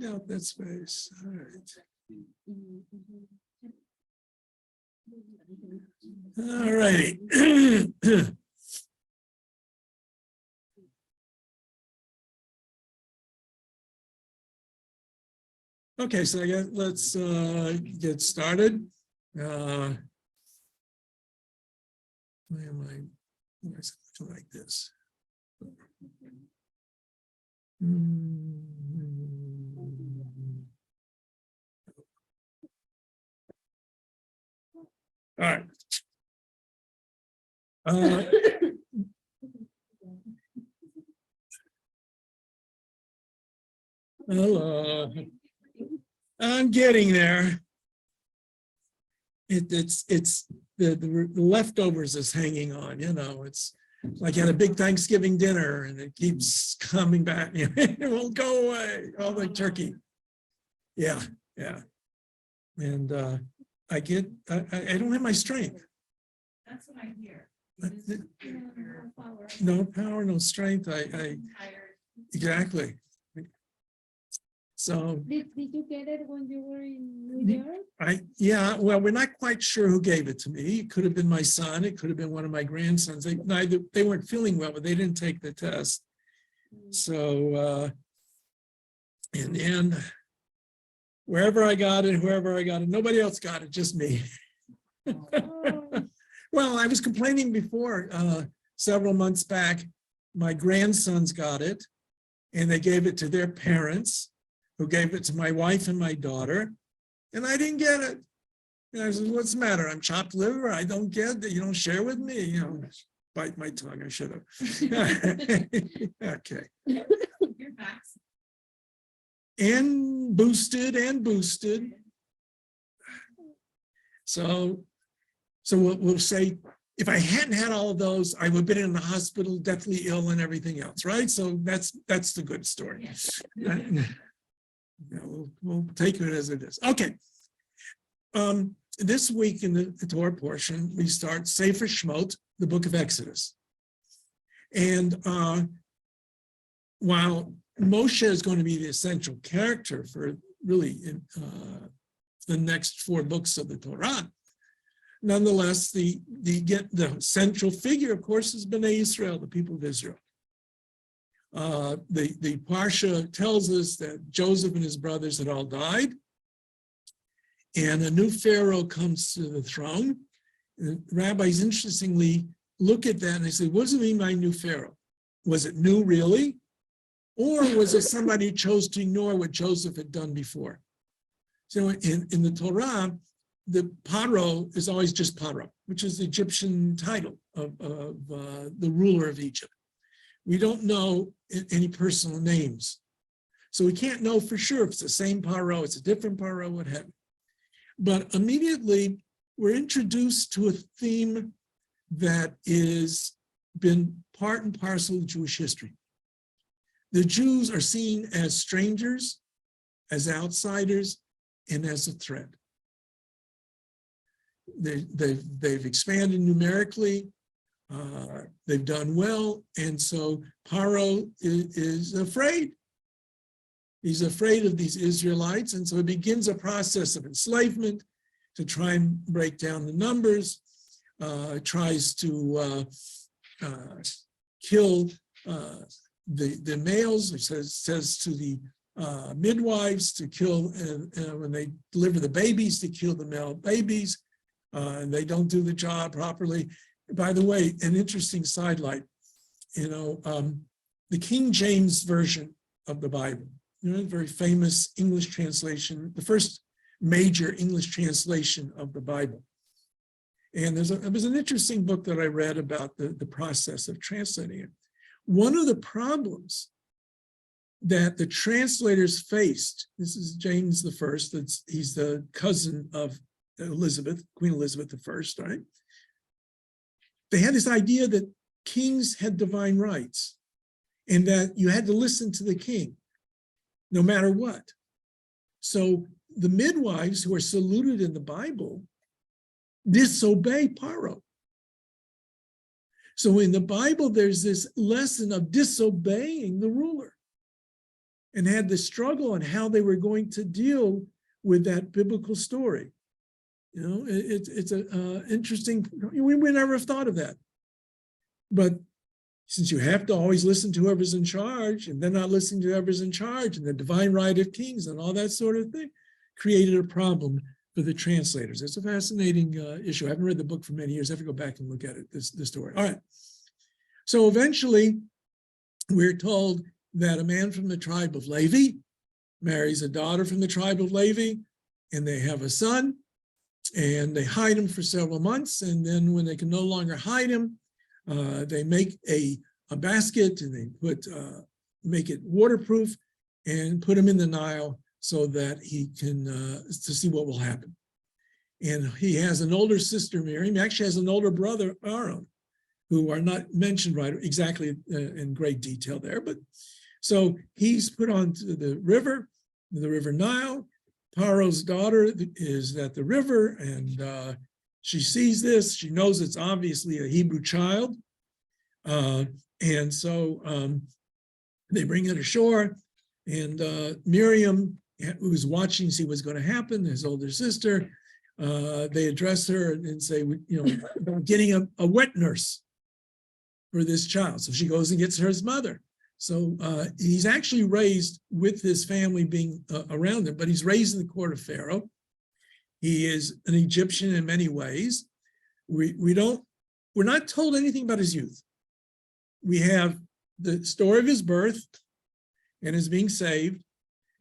Out that space. All right. All righty. Okay, so let's get started. Why am I looking like this? All right. Hello. I'm getting there. It's the leftovers is hanging on, you know. It's like you had a big Thanksgiving dinner and it keeps coming back. It won't go away. All the turkey. Yeah. And I don't have my strength. That's what I hear. No power, no strength. Exactly. So did you get it when you were in New York? Well, we're not quite sure who gave it to me. It could have been my son. It could have been one of my grandsons. They weren't feeling well, but they didn't take the test. So in the end, wherever I got it, whoever I got it, nobody else got it, just me. Well, I was complaining before, several months back, my grandsons got it and they gave it to their parents, who gave it to my wife and my daughter, and I didn't get it. And I said, what's the matter? I'm chopped liver. I don't get it. You don't share with me. You know, bite my tongue. I should have. Okay. You're vaccinated. And boosted. So we'll say, if I hadn't had all of those, I would have been in the hospital, deathly ill and everything else, right? So that's the good story. We'll take it as it is. Okay. This week in the Torah portion, we start Sefer Shemot, the book of Exodus. And while Moshe is going to be the essential character for really the next 4 books of the Torah, nonetheless, the central figure, of course, is Bnei Israel, the people of Israel. The Parsha tells us that Joseph and his brothers had all died, and a new Pharaoh comes to the throne. And rabbis interestingly look at that and they say, what does it mean by new Pharaoh? Was it new really? Or was it somebody who chose to ignore what Joseph had done before? So in the Torah, the Paro is always just Paro, which is the Egyptian title of the ruler of Egypt. We don't know any personal names. So we can't know for sure if it's the same Paro, it's a different Paro, what have you. But immediately we're introduced to a theme that is been part and parcel of Jewish history. The Jews are seen as strangers, as outsiders, and as a threat. They've expanded numerically, they've done well, and so Paro is afraid. He's afraid of these Israelites, and so it begins a process of enslavement to try and break down the numbers, tries to kill the males. It says to the midwives to kill, when they deliver the babies, to kill the male babies, and they don't do the job properly. By the way, an interesting sidelight, the King James Version of the Bible, very famous English translation, the first major English translation of the Bible. And there was an interesting book that I read about the process of translating it. One of the problems that the translators faced, this is James the First, he's the cousin of Elizabeth, Queen Elizabeth I, right? They had this idea that kings had divine rights and that you had to listen to the king no matter what. So the midwives who are saluted in the Bible disobey Paro. So in the Bible, there's this lesson of disobeying the ruler. and had the struggle on how they were going to deal with that biblical story. You know, it's a interesting, we would never have thought of that. But since you have to always listen to whoever's in charge, and they're not listening to whoever's in charge, and the divine right of kings and all that sort of thing, created a problem for the translators. It's a fascinating issue. I haven't read the book for many years. I have to go back and look at it, this story. All right. So eventually, we're told that a man from the tribe of Levi marries a daughter from the tribe of Levi, and they have a son, and they hide him for several months. And then when they can no longer hide him, they make a basket, and they make it waterproof and put him in the Nile so that he can, to see what will happen. And he has an older sister, Miriam. He actually has an older brother, Aaron, who are not mentioned right exactly in great detail there. But so he's put onto the river Nile. Paro's daughter is at the river, and she sees this. She knows it's obviously a Hebrew child. And so they bring it ashore, and Miriam, who was watching to see what's going to happen, his older sister, they address her and say, you know, about getting a wet nurse for this child. So she goes and gets her his mother. So he's actually raised with his family being around him, but he's raised in the court of Pharaoh. He is an Egyptian in many ways. We're not told anything about his youth. We have the story of his birth and his being saved.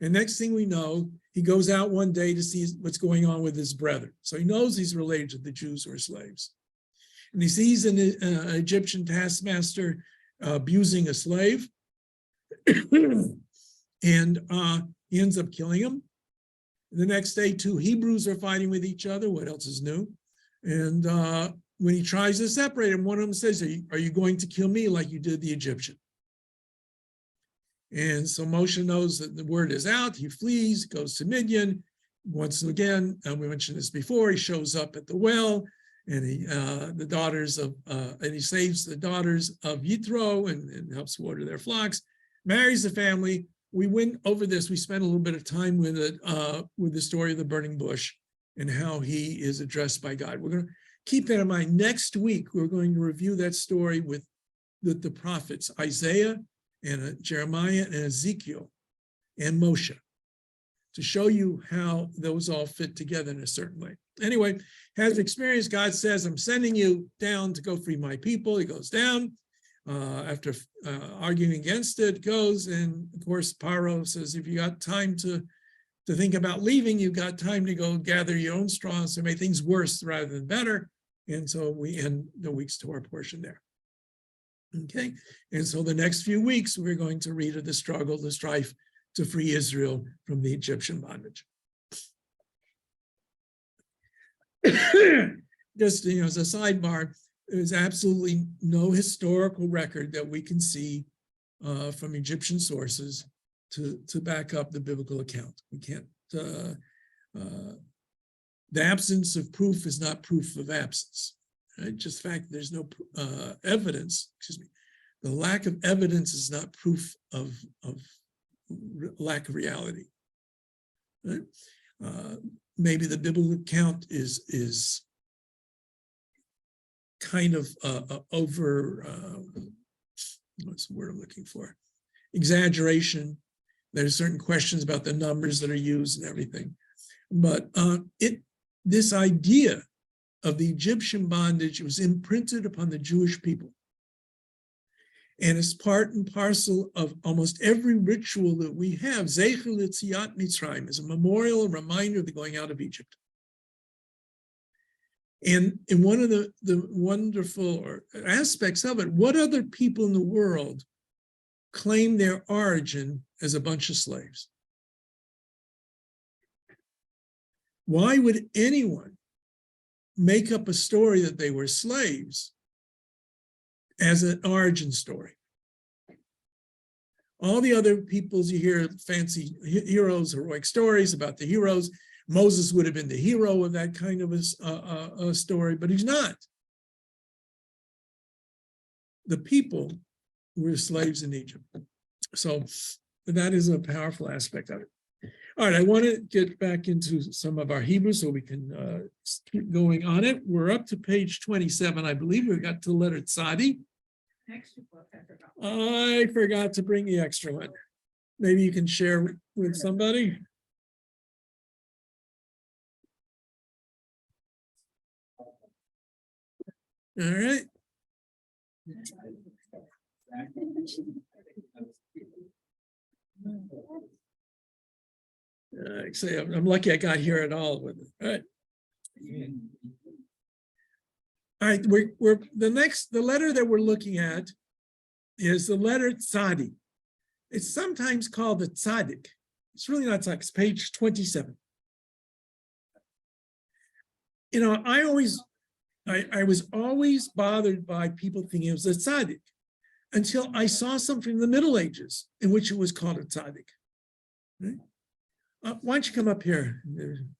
And next thing we know, he goes out one day to see what's going on with his brethren. So he knows he's related to the Jews who are slaves. And he sees an Egyptian taskmaster abusing a slave. And he ends up killing him. The next day, two Hebrews are fighting with each other. What else is new? And when he tries to separate them, one of them says, are you going to kill me like you did the Egyptian? And so Moshe knows that the word is out. He flees, goes to Midian. Once again, we mentioned this before, he shows up at the well, and he saves the daughters of Yitro and helps water their flocks, marries the family. We went over this. We spent a little bit of time with it, with the story of the burning bush and how he is addressed by God. We're going to keep that in mind. Next week, we're going to review that story with the prophets, Isaiah and Jeremiah and Ezekiel and Moshe, to show you how those all fit together in a certain way. Anyway, has experience. God says, I'm sending you down to go free my people. He goes down. After arguing against it, goes, and of course, Paro says, if you got time to think about leaving, you got time to go gather your own straws to make things worse rather than better. And so we end the week's Torah portion there. Okay, and so the next few weeks, we're going to read of the struggle, the strife to free Israel from the Egyptian bondage. Just, as a sidebar, there's absolutely no historical record that we can see from Egyptian sources to back up the biblical account. We can't. The absence of proof is not proof of absence. Right? Just the fact there's no evidence. Excuse me. The lack of evidence is not proof of lack of reality. Right? Maybe the biblical account is kind of over, what's the word I'm looking for? Exaggeration. There's certain questions about the numbers that are used and everything. But this idea of the Egyptian bondage was imprinted upon the Jewish people. And it's part and parcel of almost every ritual that we have. Zecher L'Tziat Mitzrayim is a memorial, a reminder of the going out of Egypt. And in one of the wonderful aspects of it, what other people in the world claim their origin as a bunch of slaves? Why would anyone make up a story that they were slaves as an origin story? All the other peoples, you hear fancy heroes, heroic stories about the heroes. Moses would have been the hero of that kind of a story, but he's not. The people were slaves in Egypt. So that is a powerful aspect of it. All right, I want to get back into some of our Hebrew so we can keep going on it. We're up to page 27, I believe. We got to the letter Tzadi. Extra book, I forgot. I forgot to bring the extra one. Maybe you can share with somebody. All right. Say I'm lucky I got here at all with it. All right. All right, we're the letter that we're looking at is the letter Tzadi. It's sometimes called the Tzadik. It's really not Tzadik. It's page 27. You know, I was always bothered by people thinking it was a Tzaddik until I saw something in the Middle Ages in which it was called a Tzaddik. Right? Why don't you come up here?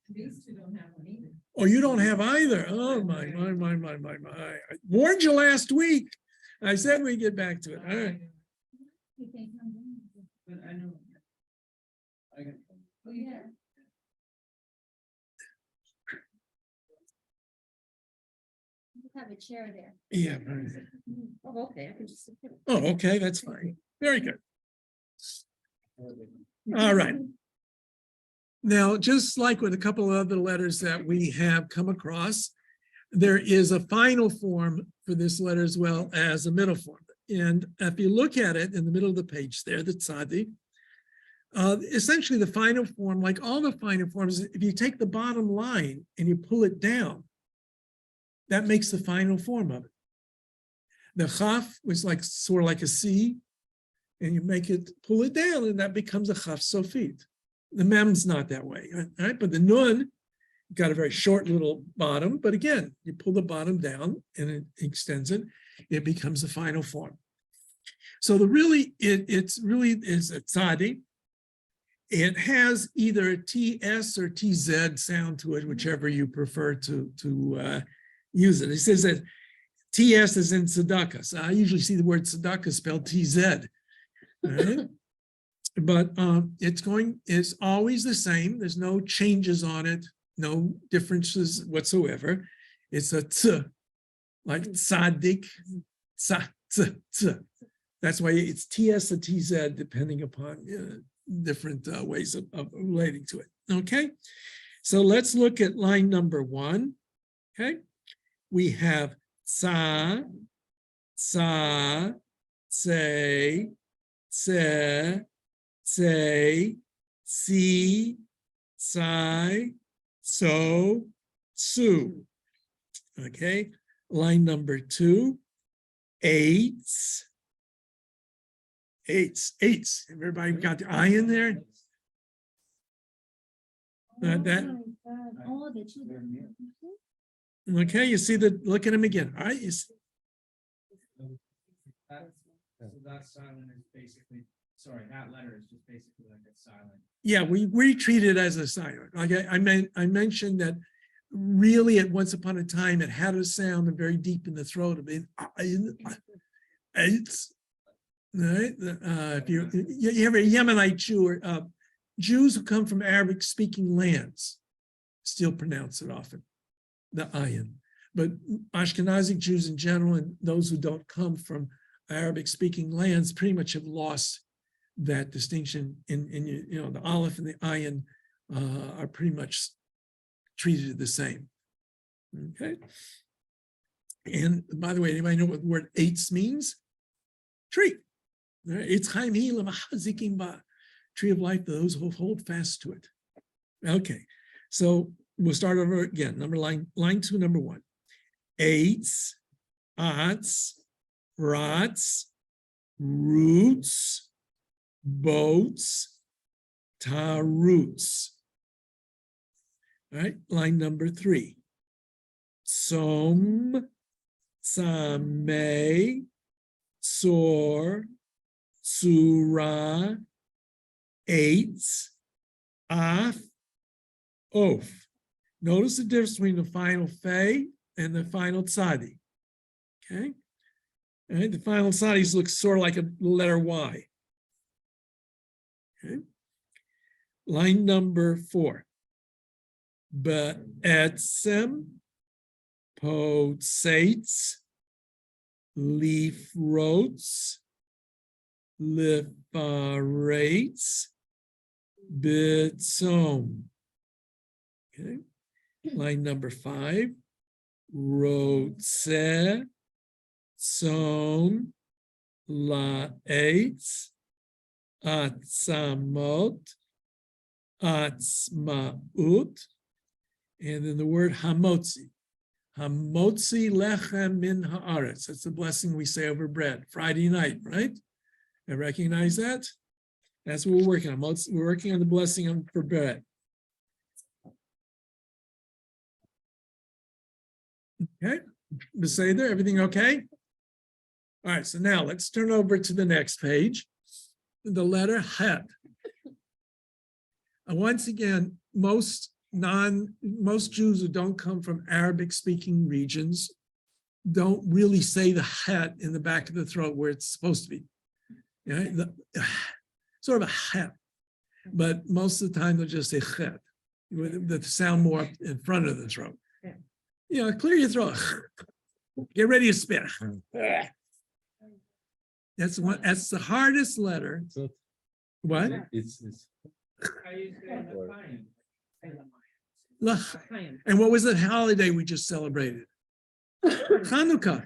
These two don't have one either. Oh, you don't have either. Oh, my. I warned you last week. I said we'd get back to it. All right. But I know. Oh, yeah. Have a chair there. Yeah. Oh, okay, I can just sit there. Oh, okay, that's fine. Very good. All right. Now, just like with a couple of other letters that we have come across, there is a final form for this letter as well as a middle form. And if you look at it in the middle of the page there, the Tzadi, essentially the final form, like all the final forms, if you take the bottom line and you pull it down, that makes the final form of it. The Chaf was like sort of like a C, and you make it, pull it down, and that becomes a Chaf Sofit. The Mem's not that way, right? But the Nun got a very short little bottom, but again, you pull the bottom down and it extends it, it becomes the final form. So the really, it's really is a Tzadi. It has either a TS or TZ sound to it, whichever you prefer to use it. It says that TS is in tzedakah. So I usually see the word tzedakah spelled TZ. Right? But it's always the same. There's no changes on it, no differences whatsoever. It's a t, like tzaddik, tz. That's why it's TS or TZ, depending upon different ways of relating to it. Okay, so let's look at line number 1. Okay, we have tsa, tsa, tse, tse, say, si, sai, so, su. Okay, line number 2, eights. Everybody got the I in there? That. Oh, the children. Okay, you see the, look at him again. All right, you see, So that silent is basically, sorry, that letter is just basically like a silent. yeah, we treat it as a silent. Like I mentioned that really at once upon a time it had a sound and very deep in the throat of it. It's right. If you have a Yemenite Jew or Jews who come from Arabic speaking lands still pronounce it often, the ayin. But Ashkenazi Jews in general and those who don't come from Arabic speaking lands pretty much have lost that distinction in you know, the aleph and the ayin are pretty much treated the same. Okay. And by the way, anybody know what the word eitz means? Tree. It's chaim hi l'machazikim ba. Tree of life, those who hold fast to it. Okay, so we'll start over again. Line 2, number 1. Eitz, atz, rats, roots, boats, taroots. All right, line number 3. Tzom, tzameh, tsor, tsura, eitz, af, oaf. Notice the difference between the final fe and the final tzadi. Okay. All right, the final tzadis look sort of like a letter Y. Okay. Line number 4. Be'etzem potzates lifrots lifarates bitzom. Okay. Line number 5. Rotze tzom la'etz atzamot atzmaut. And then the word hamotzi. Hamotzi lechem min haaretz. That's the blessing we say over bread. Friday night, right? I recognize that? That's what we're working on. We're working on the blessing for bread. Okay, Beseder, everything okay? All right, so now let's turn over to the next page. The letter Het. And once again, most Jews who don't come from Arabic speaking regions don't really say the Het in the back of the throat where it's supposed to be. Sort of a Het, but most of the time they'll just say Het, with the sound more up in front of the throat. Clear your throat. Get ready to spit. That's the hardest letter. What? It's How you say L'chaim. And what was that holiday we just celebrated? Hanukkah.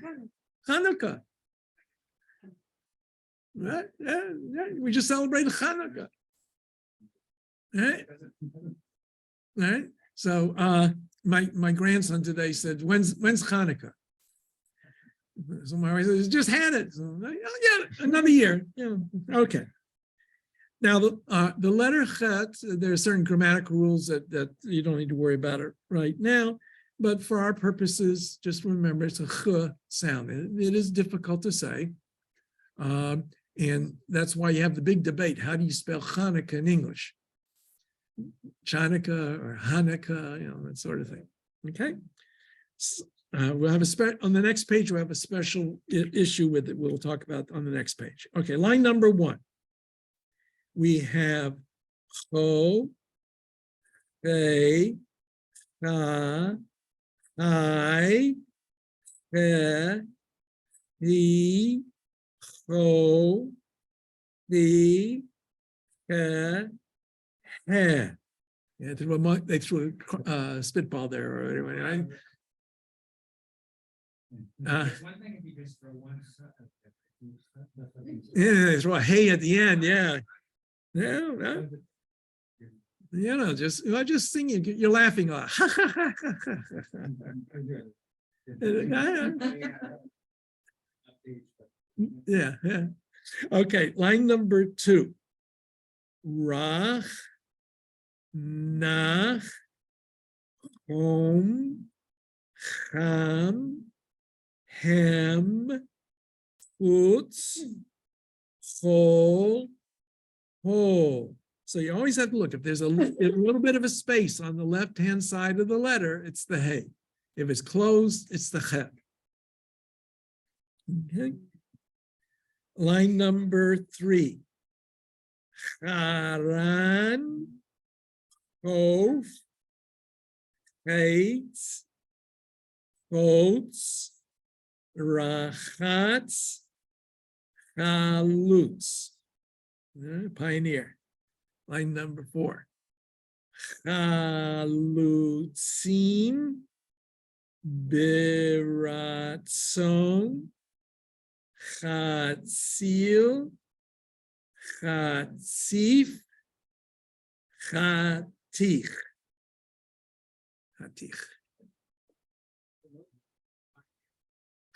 Hanukkah. Right? Yeah, we just celebrated Hanukkah. Right? Right? So my grandson today said, when's Hanukkah? So my wife says, just had it. So, yeah, another year. Yeah, okay. Now the letter Chet, there are certain grammatical rules that you don't need to worry about it right now, but for our purposes, just remember it's a ch sound. It is difficult to say, and that's why you have the big debate. How do you spell Hanukkah in English? Chanukah or Hanukkah, that sort of thing. Okay. We'll have on the next page. We'll have a special issue with it. We'll talk about on the next page. Okay, line number 1. We have Cho, Fe, Cha, Chai, Fe, He, Cho, Fi, Ke, He. Yeah, they threw a spitball there already, right? It's one thing if you just throw one. Yeah, they throw a hey at the end, yeah. Just singing, you're laughing a lot. Yeah. Okay, line number 2. Rach, Nach, Hom, Cham, Hem, Chutz, Chol, Hol. So you always have to look. If there's a little bit of a space on the left-hand side of the letter, it's the Hey. If it's closed, it's the Chet. Okay. Line number 3. Charan, Chof, Chaitz, Chotz, Rachatz, Chalutz. Pioneer. Line number 4. Chalutzim, Biratzon, Chatzil, Chatzif, Chatich.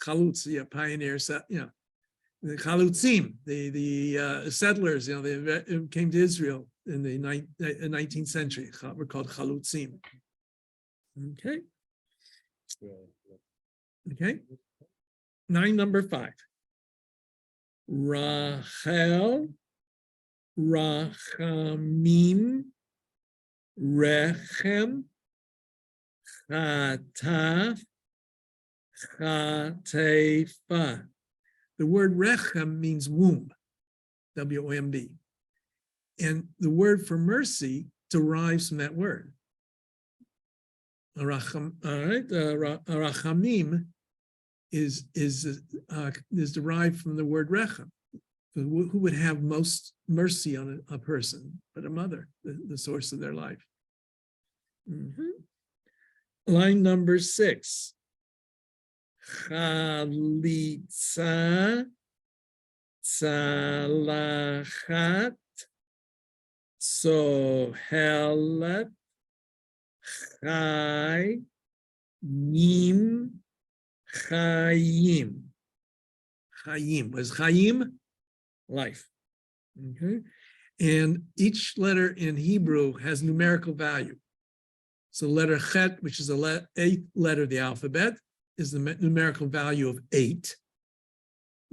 Chalutz, pioneers, the Chalutzim, the settlers, they came to Israel in the 19th century. Were called Chalutzim. Okay. Okay. Number 5. Rachel, Rachamim, Rechem, Chataf, Chatefa. The word Rechem means womb, W-O-M-B. And the word for mercy derives from that word. All right, rachamim is derived from the word rechem. Who would have most mercy on a person but a mother, the source of their life. Line number 6. Chalitza tzalachat sohelet chai yim chayim. Chayim was chayim, life. Okay, and each letter in Hebrew has numerical value. So letter chet, which is the 8th letter of the alphabet, is the numerical value of 8.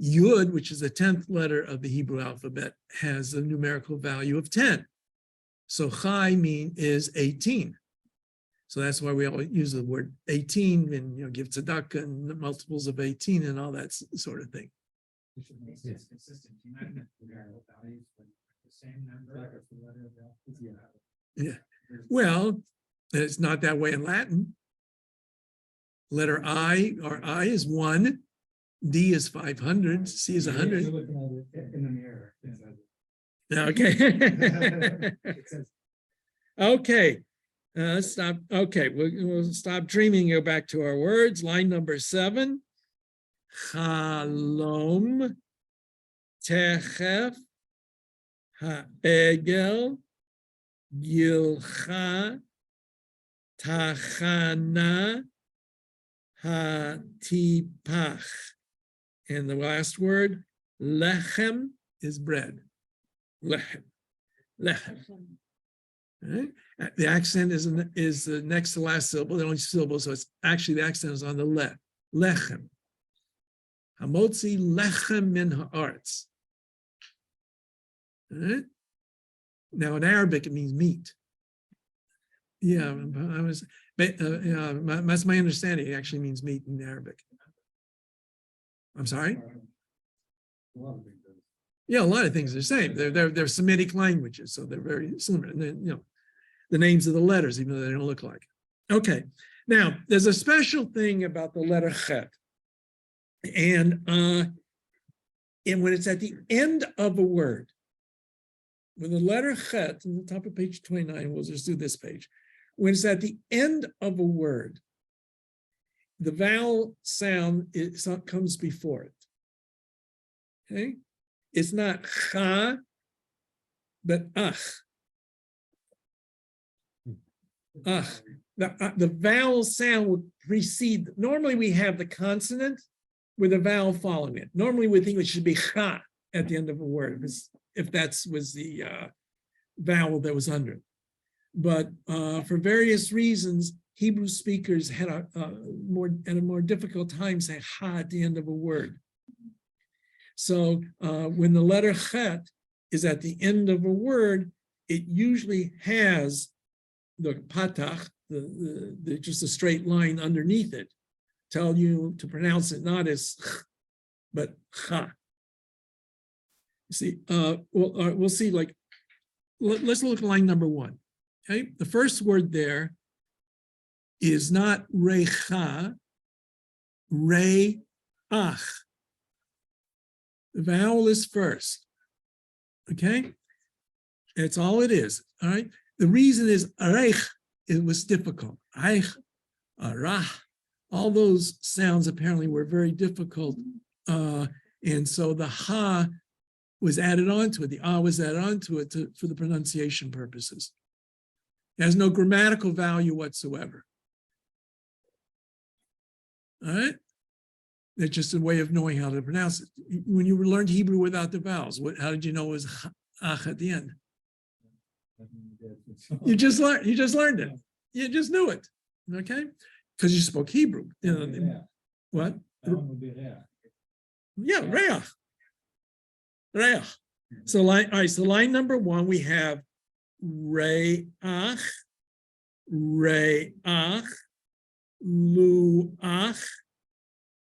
Yud, which is the 10th letter of the Hebrew alphabet, has a numerical value of 10. So chai is 18. So that's why we always use the word 18 and give tzedakah and multiples of 18 and all that sort of thing. Which makes it consistent. You might have numerical values, but the same number. Yeah. Well, it's not that way in Latin. Letter I, or I is 1, D is 500, C is 100. You're looking at it in the mirror. Okay. Okay. Stop. Okay, we'll stop dreaming. Go back to our words. Line number 7. Chalom techef ha'egel gilcha tachana hatipach. And the last word, lechem, is bread. Lechem. Lechem. Right? The accent is the next to last syllable, the only syllable, so it's actually the accent is on the le. Lechem. Hamotzi lechem min haaretz. Right? Now in Arabic it means meat. Yeah, that's my understanding. It actually means meat in Arabic. I'm sorry? Yeah, a lot of things are the same. They're Semitic languages, so they're very similar. And then, the names of the letters, even though they don't look like. Okay, now there's a special thing about the letter chet. And when it's at the end of a word, when the letter chet, on the top of page 29, we'll just do this page. When it's at the end of a word, the vowel sound comes before it. Okay? It's not cha, but ach. Ach. The vowel sound would precede. Normally we have the consonant with a vowel following it. Normally we think it should be cha at the end of a word, if that was the vowel that was under it. But for various reasons, Hebrew speakers had a more difficult time saying ha at the end of a word. So when the letter chet is at the end of a word, it usually has the patach, the just a straight line underneath it, tell you to pronounce it not as ch, but cha. You see, we'll see. Like, let's look at line number 1. Okay, the first word there is not recha, re-ach. The vowel is first. Okay, that's all it is. All right. The reason is reich. It was difficult. Reich, arah. All those sounds apparently were very difficult, and so the ha was added onto it. The ah was added onto it for the pronunciation purposes. It has no grammatical value whatsoever. All right? It's just a way of knowing how to pronounce it. When you learned Hebrew without the vowels, how did you know it was ach at the end? You just learned it. You just knew it. Okay? Because you spoke Hebrew. What? Yeah, reach. Reach. So line, all right, so line number 1, we have reach, reach, luach,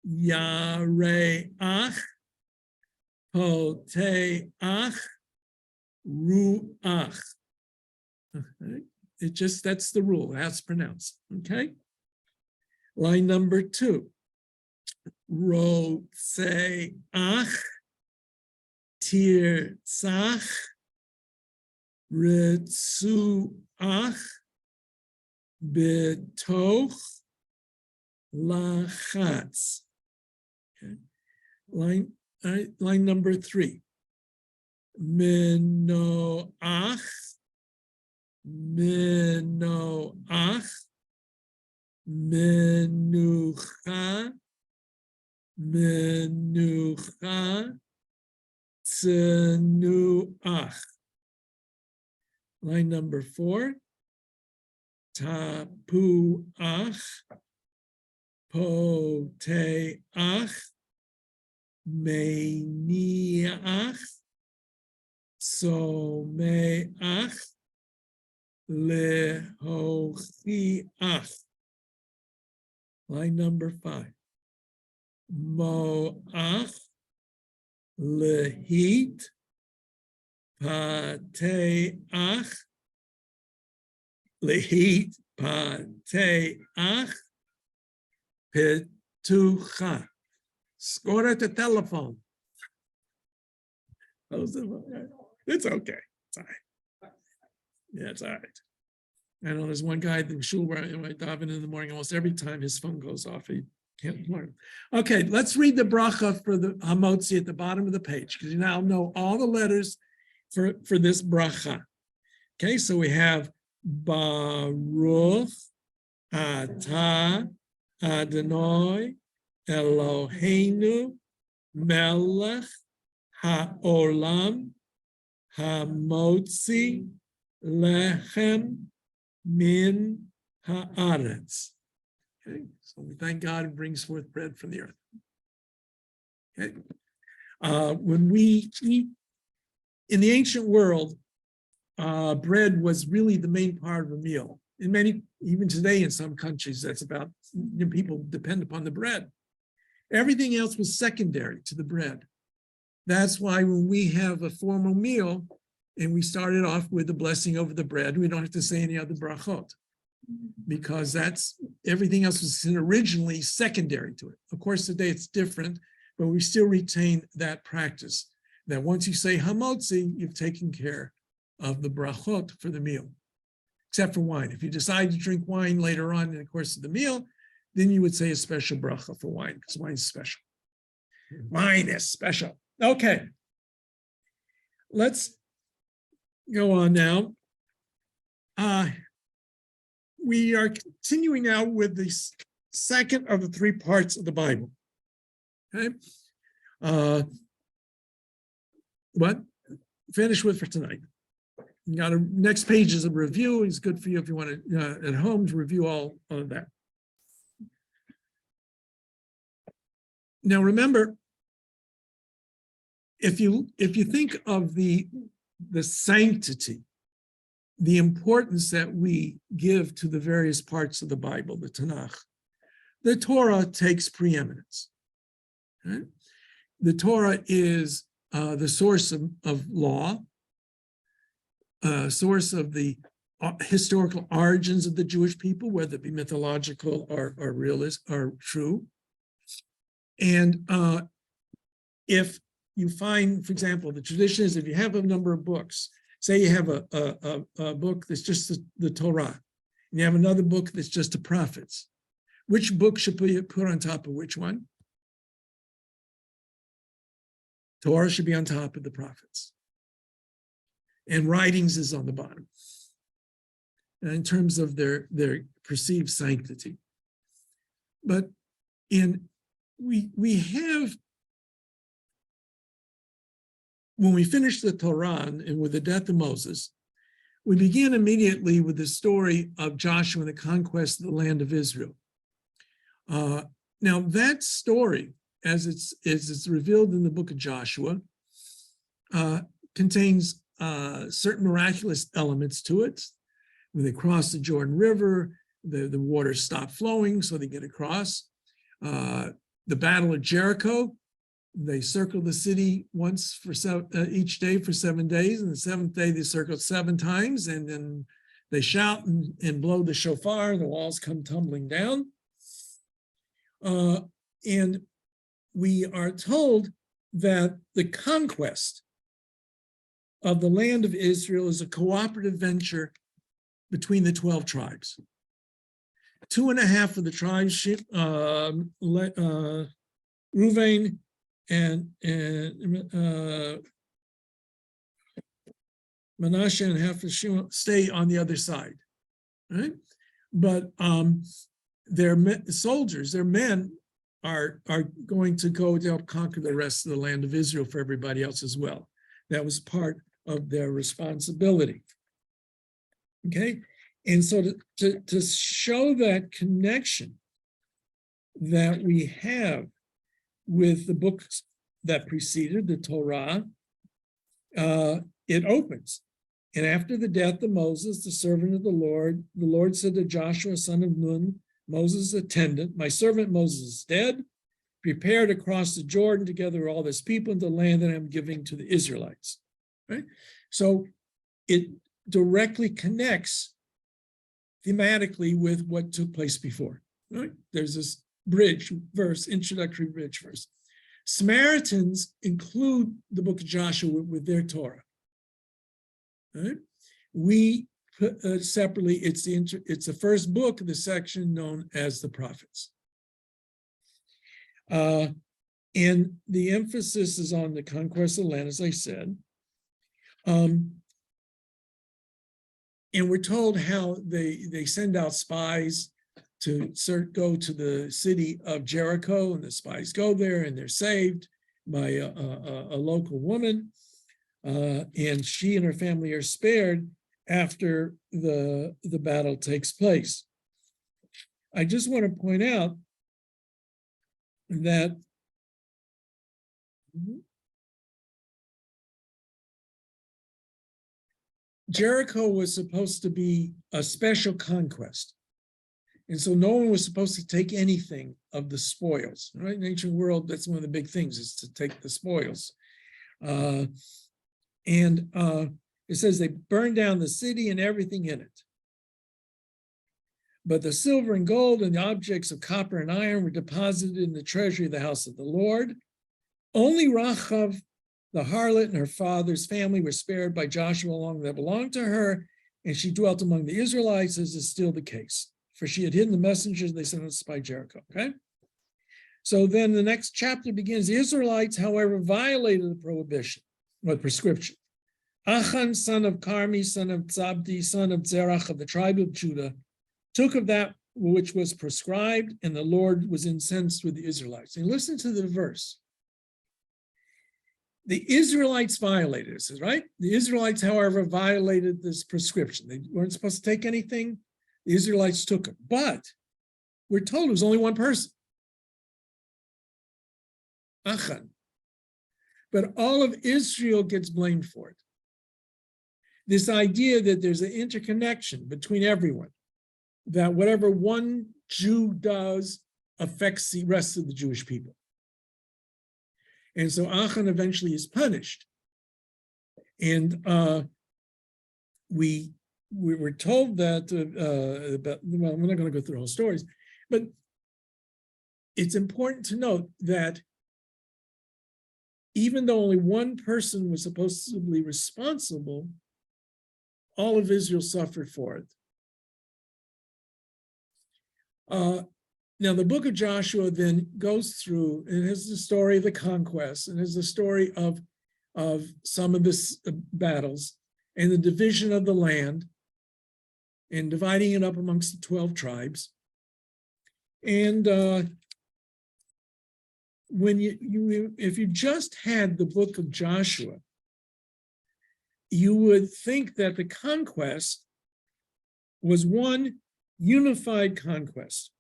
yareach, poteach, ruach. Okay. That's the rule, how it's pronounced, okay? Line number 2, rotseach, tirzach, ritzuach, betoch, lachatz. Okay. Line number 3, menoach, menucha, tzenuach. Line number 4, tapuach, poteach, meiniach, someach, lehochiach. Line number 5, moach, lehit, pateach, lehit, pateach, petucha. Score at the telephone. It's okay. It's all right. Yeah, it's all right. I know there's one guy at the shul where I daven in the morning, almost every time his phone goes off, he can't learn. Okay, let's read the bracha for the hamotzi at the bottom of the page, because you now know all the letters for this bracha. Okay, so we have Baruch Atah Adonai Eloheinu Melech HaOlam Hamotzi Lechem Min Haaretz. Okay, so we thank God who brings forth bread from the earth. Okay, when we eat in the ancient world, bread was really the main part of a meal. In many, even today in some countries, that's about, people depend upon the bread. Everything else was secondary to the bread. That's why when we have a formal meal and we started off with the blessing over the bread, we don't have to say any other brachot, because that's, everything else was originally secondary to it. Of course, today it's different, but we still retain that practice, that once you say hamotzi, you've taken care of the brachot for the meal, except for wine. If you decide to drink wine later on in the course of the meal, then you would say a special bracha for wine, because wine is special. Wine is special. Okay. Let's go on now. We are continuing now with the second of the 3 parts of the Bible. Okay. What? Finish with for tonight. You got a next page is a review. It's good for you if you want to at home to review all of that. Now remember, if you think of the sanctity, the importance that we give to the various parts of the Bible, the Tanakh, the Torah takes preeminence. Right? The Torah is the source of law, source of the historical origins of the Jewish people, whether it be mythological or realist or true. And if you find, for example, the tradition is if you have a number of books, say you have a book that's just the Torah, and you have another book that's just the prophets, which book should be put on top of which one? Torah should be on top of the prophets. And writings is on the bottom, in terms of their perceived sanctity. But we have, when we finish the Torah and with the death of Moses, we begin immediately with the story of Joshua and the conquest of the land of Israel. Now that story, as it's revealed in the book of Joshua, contains certain miraculous elements to it. When they cross the Jordan River, the water stopped flowing, so they get across. The Battle of Jericho, They circle the city once for each day for 7 days, and the seventh day they circle 7 times, and then they shout and blow the shofar, and the walls come tumbling down. And we are told that the conquest of the land of Israel is a cooperative venture between the 12 tribes. 2.5 of the tribes, Reuven and Manasseh and half of Shimon stay on the other side, right? But their soldiers, their men are going to go to help conquer the rest of the land of Israel for everybody else as well. That was part of their responsibility. Okay, and so to show that connection that we have with the books that preceded the Torah, it opens. And after the death of Moses, the servant of the Lord said to Joshua, son of Nun, Moses' attendant, my servant Moses is dead. Prepare to cross the Jordan together with all this people into the land that I'm giving to the Israelites. Right? So it directly connects thematically with what took place before. Right? There's this bridge verse, introductory bridge verse. Samaritans include the book of Joshua with their Torah. Right? We put separately, it's the first book of the section known as the prophets. And the emphasis is on the conquest of the land, as I said. And we're told how they send out spies to go to the city of Jericho, and the spies go there and they're saved by a local woman. And she and her family are spared after the battle takes place. I just want to point out that Jericho was supposed to be a special conquest. And so no one was supposed to take anything of the spoils, right? In the ancient world, that's one of the big things, is to take the spoils. It says they burned down the city and everything in it. But the silver and gold and the objects of copper and iron were deposited in the treasury of the house of the Lord. Only Rachav, the harlot, and her father's family were spared by Joshua along that belonged to her, and she dwelt among the Israelites, as is still the case. For she had hidden the messengers they sent to spy Jericho. Okay. So then the next chapter begins. The Israelites, however, violated the prohibition, or prescription. Achan, son of Carmi, son of Zabdi, son of Zerach of the tribe of Judah, took of that which was prescribed, and the Lord was incensed with the Israelites. And listen to the verse. The Israelites violated it, says, right? The Israelites, however, violated this prescription. They weren't supposed to take anything. The Israelites took it. But we're told it was only one person. Achan. But all of Israel gets blamed for it. This idea that there's an interconnection between everyone, that whatever one Jew does affects the rest of the Jewish people. And so Achan eventually is punished. And we were told that, well, we're not going to go through the whole stories, but it's important to note that even though only one person was supposedly responsible, all of Israel suffered for it. Now, the book of Joshua then goes through, and has the story of the conquest, and has the story of some of the battles, and the division of the land, and dividing it up amongst the 12 tribes. And when if you just had the book of Joshua, you would think that the conquest was one unified conquest.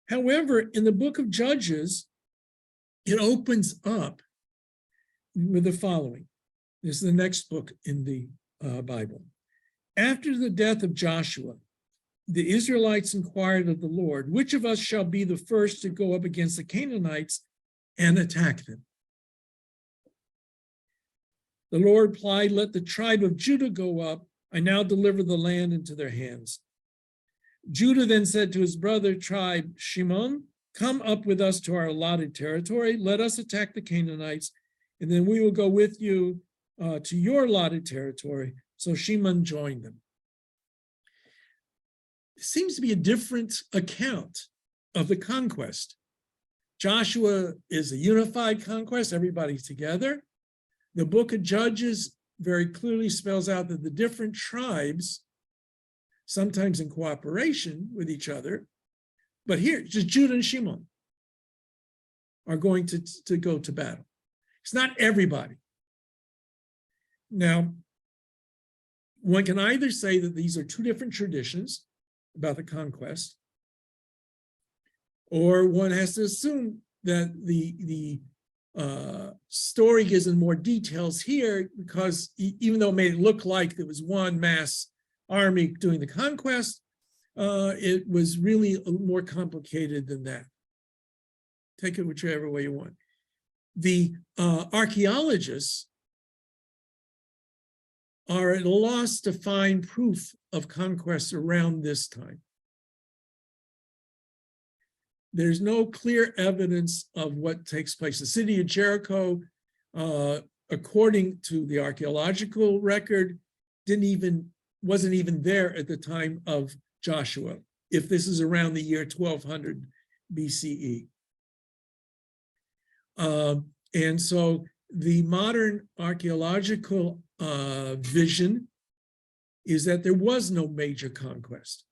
However, in the book of Judges, it opens up with the following. This is the next book in the Bible. After the death of Joshua, the Israelites inquired of the Lord, which of us shall be the first to go up against the Canaanites and attack them? The Lord replied, let the tribe of Judah go up. I now deliver the land into their hands. Judah then said to his brother tribe, Shimon, come up with us to our allotted territory. Let us attack the Canaanites, and then we will go with you to your allotted territory. So Shimon joined them. It seems to be a different account of the conquest. Joshua is a unified conquest, everybody's together. The book of Judges very clearly spells out that the different tribes, sometimes in cooperation with each other, but here, just Judah and Shimon are going to go to battle. It's not everybody. Now, one can either say that these are two different traditions about the conquest, or one has to assume that the story gives in more details here, because even though it made it look like there was one mass army doing the conquest, it was really more complicated than that. Take it whichever way you want. The archaeologists are at a loss to find proof of conquest around this time. There's no clear evidence of what takes place. The city of Jericho, according to the archaeological record, wasn't even there at the time of Joshua, if this is around the year 1200 BCE. And so the modern archaeological vision is that there was no major conquest.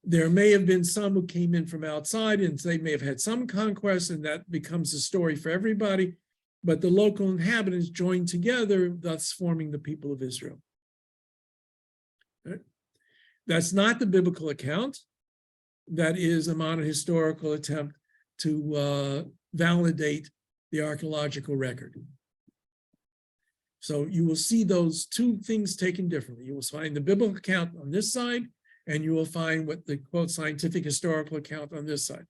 There may have been some who came in from outside, and they may have had some conquest, and that becomes a story for everybody, but the local inhabitants joined together, thus forming the people of Israel. Right? That's not the biblical account. That is a modern historical attempt to validate the archaeological record. So you will see those two things taken differently. You will find the biblical account on this side, and you will find what the quote scientific historical account on this side.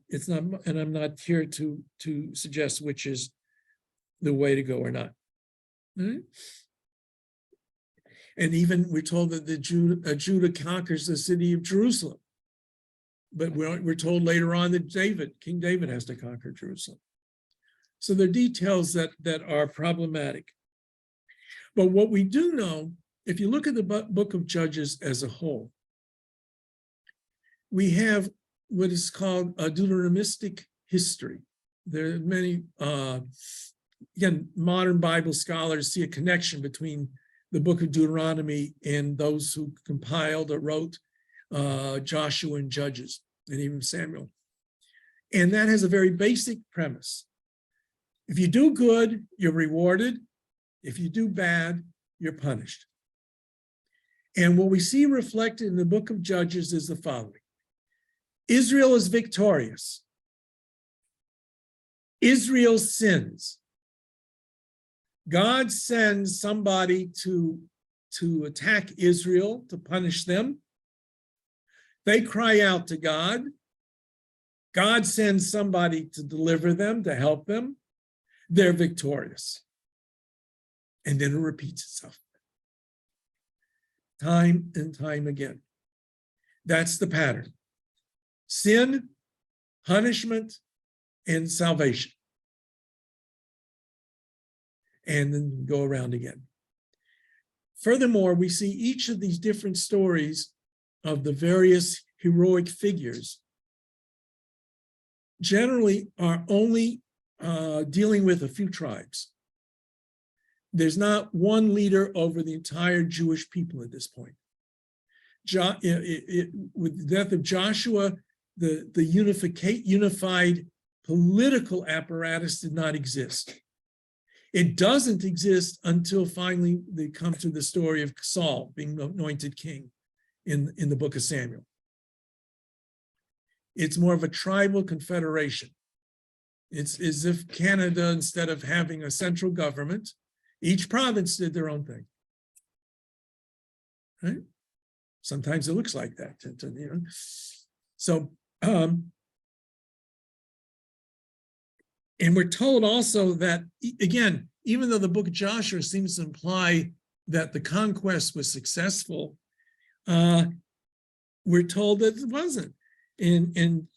It's not, and I'm not here to suggest which is the way to go or not. And even we're told that Judah conquers the city of Jerusalem, but we're told later on that King David has to conquer Jerusalem. So there are details that are problematic. But what we do know, if you look at the book of Judges as a whole, we have what is called a Deuteronomistic history. There are many, again, modern Bible scholars see a connection between the book of Deuteronomy and those who compiled or wrote Joshua and Judges, and even Samuel. And that has a very basic premise. If you do good, you're rewarded. If you do bad, you're punished. And what we see reflected in the book of Judges is the following. Israel is victorious. Israel sins. God sends somebody to attack Israel, to punish them. They cry out to God. God sends somebody to deliver them, to help them. They're victorious. And then it repeats itself. Time and time again. That's the pattern. Sin, punishment, and salvation. And then go around again. Furthermore, we see each of these different stories of the various heroic figures generally are only dealing with a few tribes. There's not one leader over the entire Jewish people at this point. With the death of Joshua, the unified political apparatus did not exist. It doesn't exist until finally they come to the story of Saul being anointed king in the book of Samuel. It's more of a tribal confederation. It's as if Canada, instead of having a central government, each province did their own thing. Right? Sometimes it looks like that. So, and we're told also that, again, even though the book of Joshua seems to imply that the conquest was successful, we're told that it wasn't.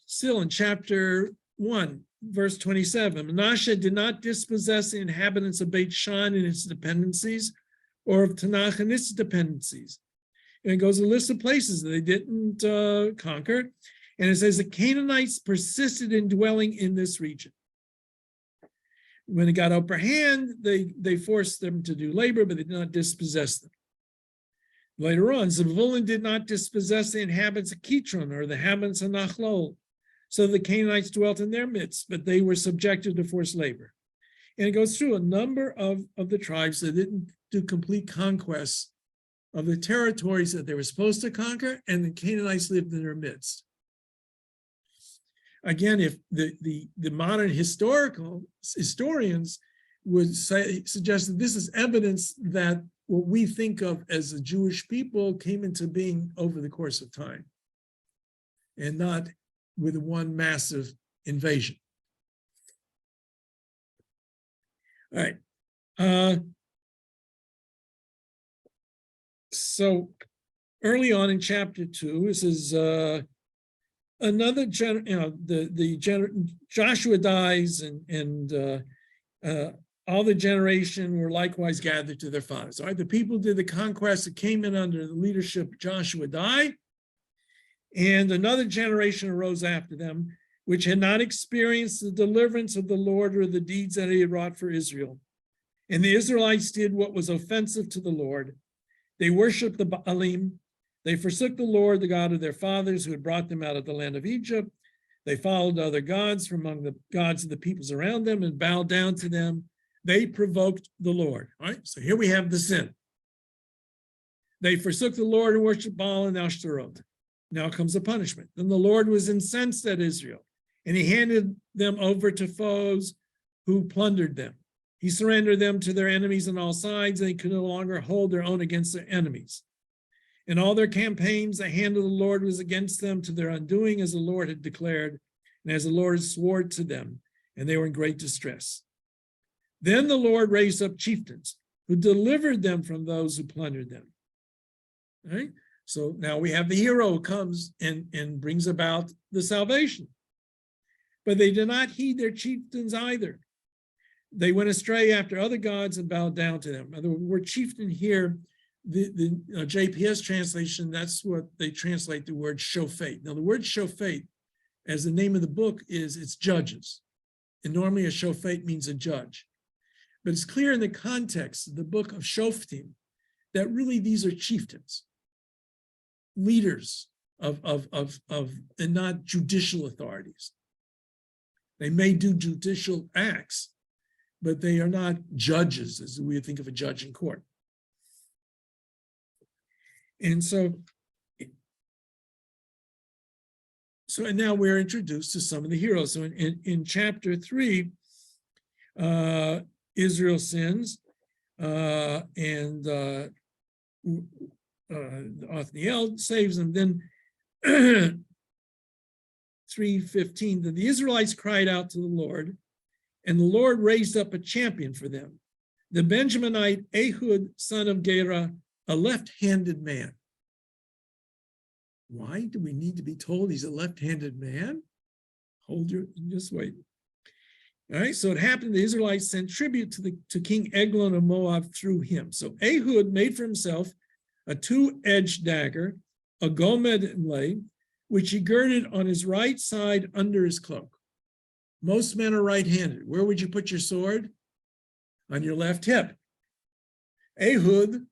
Still in chapter 1, verse 27, Manasseh did not dispossess the inhabitants of Beit Shan and its dependencies, or of Tanakh and its dependencies. And it goes a list of places that they didn't conquer. And it says the Canaanites persisted in dwelling in this region. When it got upper hand, they forced them to do labor, but they did not dispossess them. Later on, Zebulun did not dispossess the inhabitants of Kitron or the inhabitants of Nachlol. So the Canaanites dwelt in their midst, but they were subjected to forced labor. And it goes through a number of the tribes that didn't do complete conquests of the territories that they were supposed to conquer, and the Canaanites lived in their midst. Again, if the modern historians would suggest that this is evidence that what we think of as the Jewish people came into being over the course of time, and not with one massive invasion. All right. So early on in chapter 2, this is another Joshua dies, and all the generation were likewise gathered to their fathers. All right, the people did the conquest that came in under the leadership of Joshua died, and another generation arose after them, which had not experienced the deliverance of the Lord or the deeds that he had wrought for Israel. And the Israelites did what was offensive to the Lord. They worshiped the Baalim. They forsook the Lord, the God of their fathers, who had brought them out of the land of Egypt. They followed other gods from among the gods of the peoples around them and bowed down to them. They provoked the Lord. All right, so here we have the sin. They forsook the Lord and worshiped Baal and Ashtaroth. Now comes the punishment. Then the Lord was incensed at Israel, and he handed them over to foes who plundered them. He surrendered them to their enemies on all sides, and they could no longer hold their own against their enemies. In all their campaigns, the hand of the Lord was against them to their undoing, as the Lord had declared, and as the Lord had sworn to them, and they were in great distress. Then the Lord raised up chieftains who delivered them from those who plundered them. All right? So now we have the hero who comes and brings about the salvation. But they did not heed their chieftains either. They went astray after other gods and bowed down to them. The word chieftain here, the JPS translation, that's what they translate the word shofet. Now the word shofet, as the name of the book is, it's judges. And normally a shofet means a judge. But it's clear in the context of the book of Shoftim that really these are chieftains, leaders of and not judicial authorities. They may do judicial acts, but they are not judges as we would think of a judge in court. And so and now we're introduced to some of the heroes. So in chapter 3, Israel sins, and Othniel saves them. Then 3:15, that the Israelites cried out to the Lord, and the Lord raised up a champion for them, the Benjaminite Ehud, son of Gera, a left-handed man. Why do we need to be told he's a left-handed man? Just wait. All right, so it happened the Israelites sent tribute to King Eglon of Moab through him. So Ehud made for himself a two-edged dagger, a gomed inlay, which he girded on his right side under his cloak. Most men are right-handed. Where would you put your sword? On your left hip. Ehud,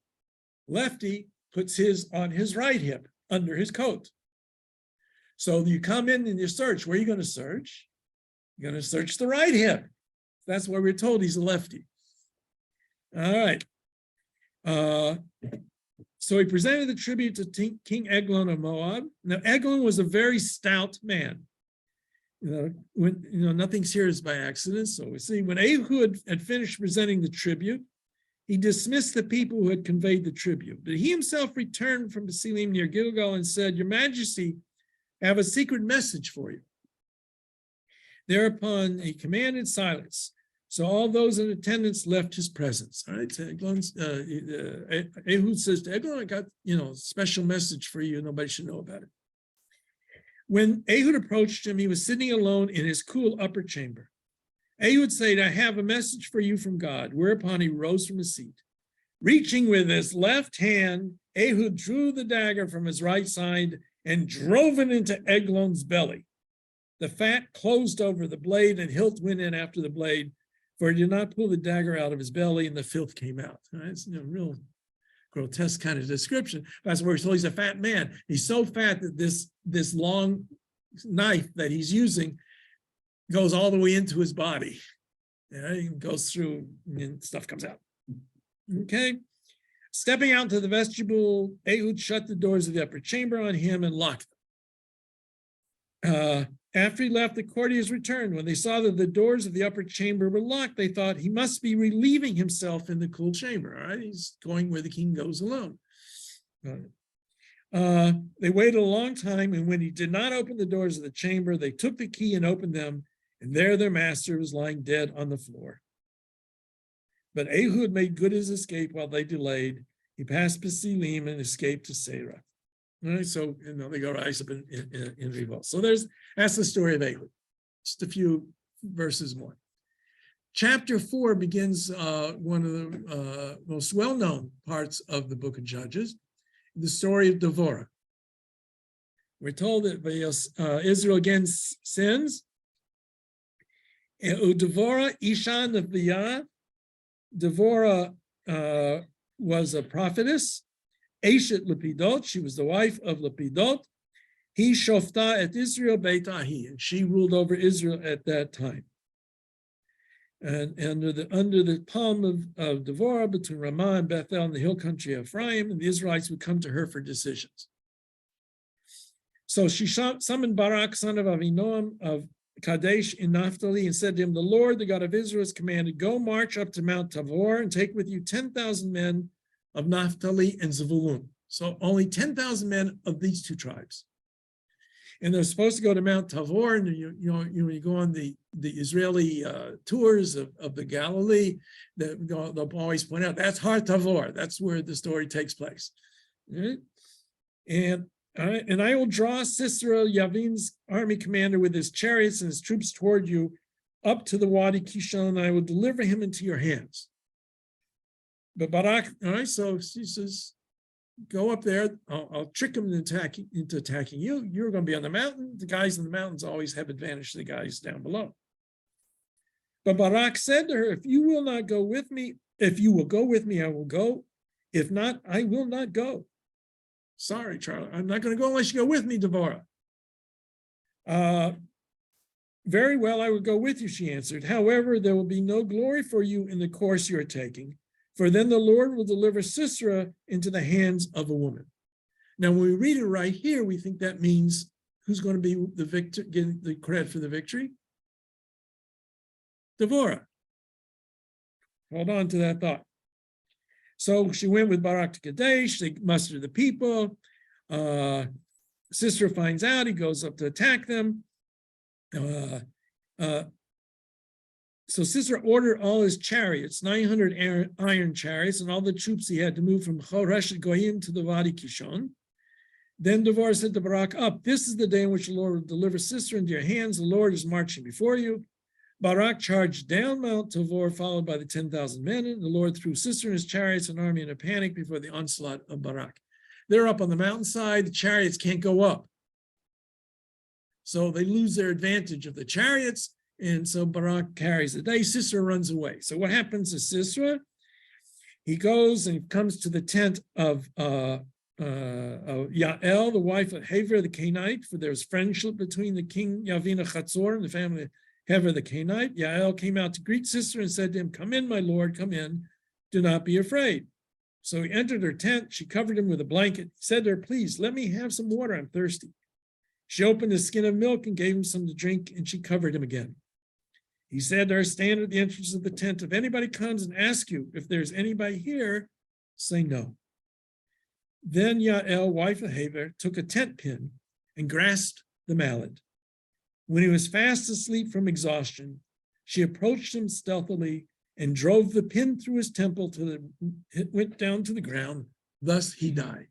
lefty, puts his on his right hip, under his coat. So you come in and you search. Where are you going to search? You're going to search the right hip. That's why we're told he's a lefty. All right. So he presented the tribute to King Eglon of Moab. Now, Eglon was a very stout man. Nothing's here is by accident. So we see when Ehud had finished presenting the tribute, he dismissed the people who had conveyed the tribute. But he himself returned from Basilim near Gilgal and said, "Your Majesty, I have a secret message for you." Thereupon he commanded silence. So all those in attendance left his presence. All right, so Ehud says to Eglon, "I got, a special message for you. Nobody should know about it." When Ehud approached him, he was sitting alone in his cool upper chamber. Ehud said, "I have a message for you from God," whereupon he rose from his seat. Reaching with his left hand, Ehud drew the dagger from his right side and drove it into Eglon's belly. The fat closed over the blade and hilt went in after the blade, for he did not pull the dagger out of his belly and the filth came out. All right, it's a real grotesque kind of description. That's where he's a fat man. He's so fat that this long knife that he's using goes all the way into his body. It goes through and stuff comes out. Okay. Stepping out to the vestibule, Ehud shut the doors of the upper chamber on him and locked them. After he left, the courtiers returned. When they saw that the doors of the upper chamber were locked, they thought he must be relieving himself in the cool chamber. All right, he's going where the king goes alone. They waited a long time, and when he did not open the doors of the chamber, they took the key and opened them, and there their master was lying dead on the floor. But Ehud made good his escape while they delayed. He passed Basilim and escaped to Serah. All right, so they go rise up in revolt. So that's the story of Ehud. Just a few verses more. Chapter 4 begins one of the most well-known parts of the book of Judges, the story of Devorah. We're told that Israel again sins. Devorah Isha Neviah. Devorah was a prophetess. Eshet Lepidot, she was the wife of Lepidot. He shofta at Israel Beit Ahi, and she ruled over Israel at that time. And under the palm of Devorah, between Ramah and Bethel in the hill country of Ephraim, and the Israelites would come to her for decisions. So she summoned Barak, son of Avinoam of Kadesh in Naphtali, and said to him, "The Lord, the God of Israel, has commanded, go march up to Mount Tabor and take with you 10,000 men of Naphtali and Zebulun." So only 10,000 men of these two tribes. And they're supposed to go to Mount Tabor, and you go on the Israeli tours of the Galilee, they'll always point out that's Har Tabor. That's where the story takes place. Right? And I will draw Sisera, Yavin's army commander, with his chariots and his troops toward you up to the Wadi Kishon, and I will deliver him into your hands. But Barak, all right, so he says, go up there. I'll trick him into attacking you. You're going to be on the mountain. The guys in the mountains always have advantage to the guys down below. But Barak said to her, if you will go with me, I will go. If not, I will not go. Sorry, Charlie, I'm not going to go unless you go with me, Devorah. Very well, I will go with you, she answered. However, there will be no glory for you in the course you are taking, for then the Lord will deliver Sisera into the hands of a woman. Now, when we read it right here, we think that means who's going to be the victor, getting the credit for the victory? Devorah. Hold on to that thought. So she went with Barak to Kadesh. They mustered the people. Sisera finds out. He goes up to attack them. So Sisera ordered all his chariots, 900 iron chariots, and all the troops he had to move from Choresh Goyim to the Wadi Kishon. Then Devorah said to Barak, "Up, this is the day in which the Lord will deliver Sisera into your hands. The Lord is marching before you." Barak charged down Mount Tabor, followed by the 10,000 men, and the Lord threw Sisera and his chariots and army in a panic before the onslaught of Barak. They're up on the mountainside. The chariots can't go up. So they lose their advantage of the chariots, and so Barak carries the day. Sisera runs away. So what happens to Sisera? He goes and comes to the tent of Yael, the wife of Hever the Canaanite, for there's friendship between the king Yavin Chatzor and the family of Hever the Canaanite. Yael came out to greet Sisera and said to him, "Come in, my lord, come in. Do not be afraid." So he entered her tent. She covered him with a blanket. He said to her, "Please, let me have some water. I'm thirsty." She opened a skin of milk and gave him some to drink, and she covered him again. He said to her, stand at the entrance of the tent. If anybody comes and asks you if there's anybody here, say no. Then Yael, wife of Heber, took a tent pin and grasped the mallet. When he was fast asleep from exhaustion, she approached him stealthily and drove the pin through his temple till it went down to the ground. Thus he died.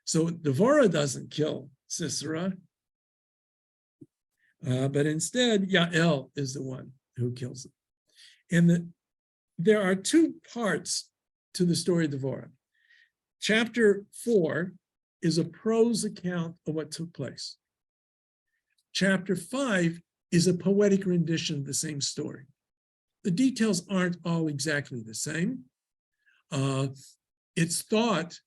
So Devorah doesn't kill Sisera, but instead Yael is the one who kills him. And there are two parts to the story of Devorah. Chapter 4 is a prose account of what took place. Chapter 5 is a poetic rendition of the same story. The details aren't all exactly the same. It's thought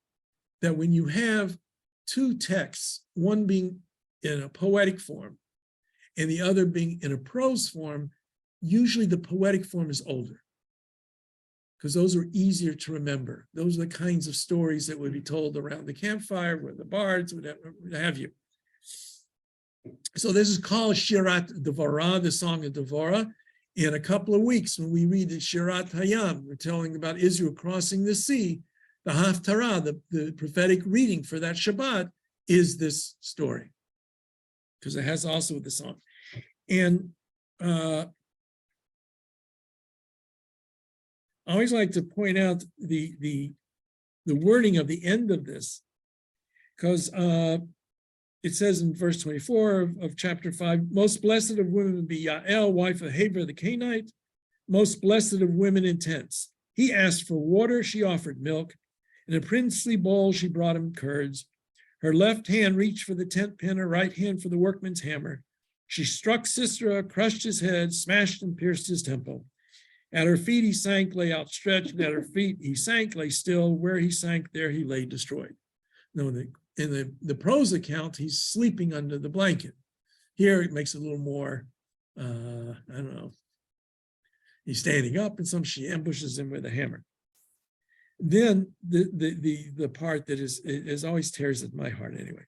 that when you have two texts, one being in a poetic form and the other being in a prose form, usually the poetic form is older, because those are easier to remember. Those are the kinds of stories that would be told around the campfire where the bards would have you. So this is called Shirat Devorah, the Song of Devorah. In a couple of weeks, when we read the Shirat Hayam, we're telling about Israel crossing the sea. The Haftarah, the prophetic reading for that Shabbat, is this story, because it has also the song. And I always like to point out the wording of the end of this, because it says in verse 24 of chapter 5, most blessed of women would be Yael, wife of Heber the Canaanite, most blessed of women in tents. He asked for water, she offered milk. In a princely bowl, she brought him curds. Her left hand reached for the tent pin, her right hand for the workman's hammer. She struck Sisera, crushed his head, smashed and pierced his temple. At her feet he sank, lay outstretched, and at her feet he sank, lay still. Where he sank, there he lay destroyed. No, in the prose account, he's sleeping under the blanket. Here it makes it a little more, I don't know. He's standing up, and she ambushes him with a hammer. Then the part that is always tears at my heart anyway.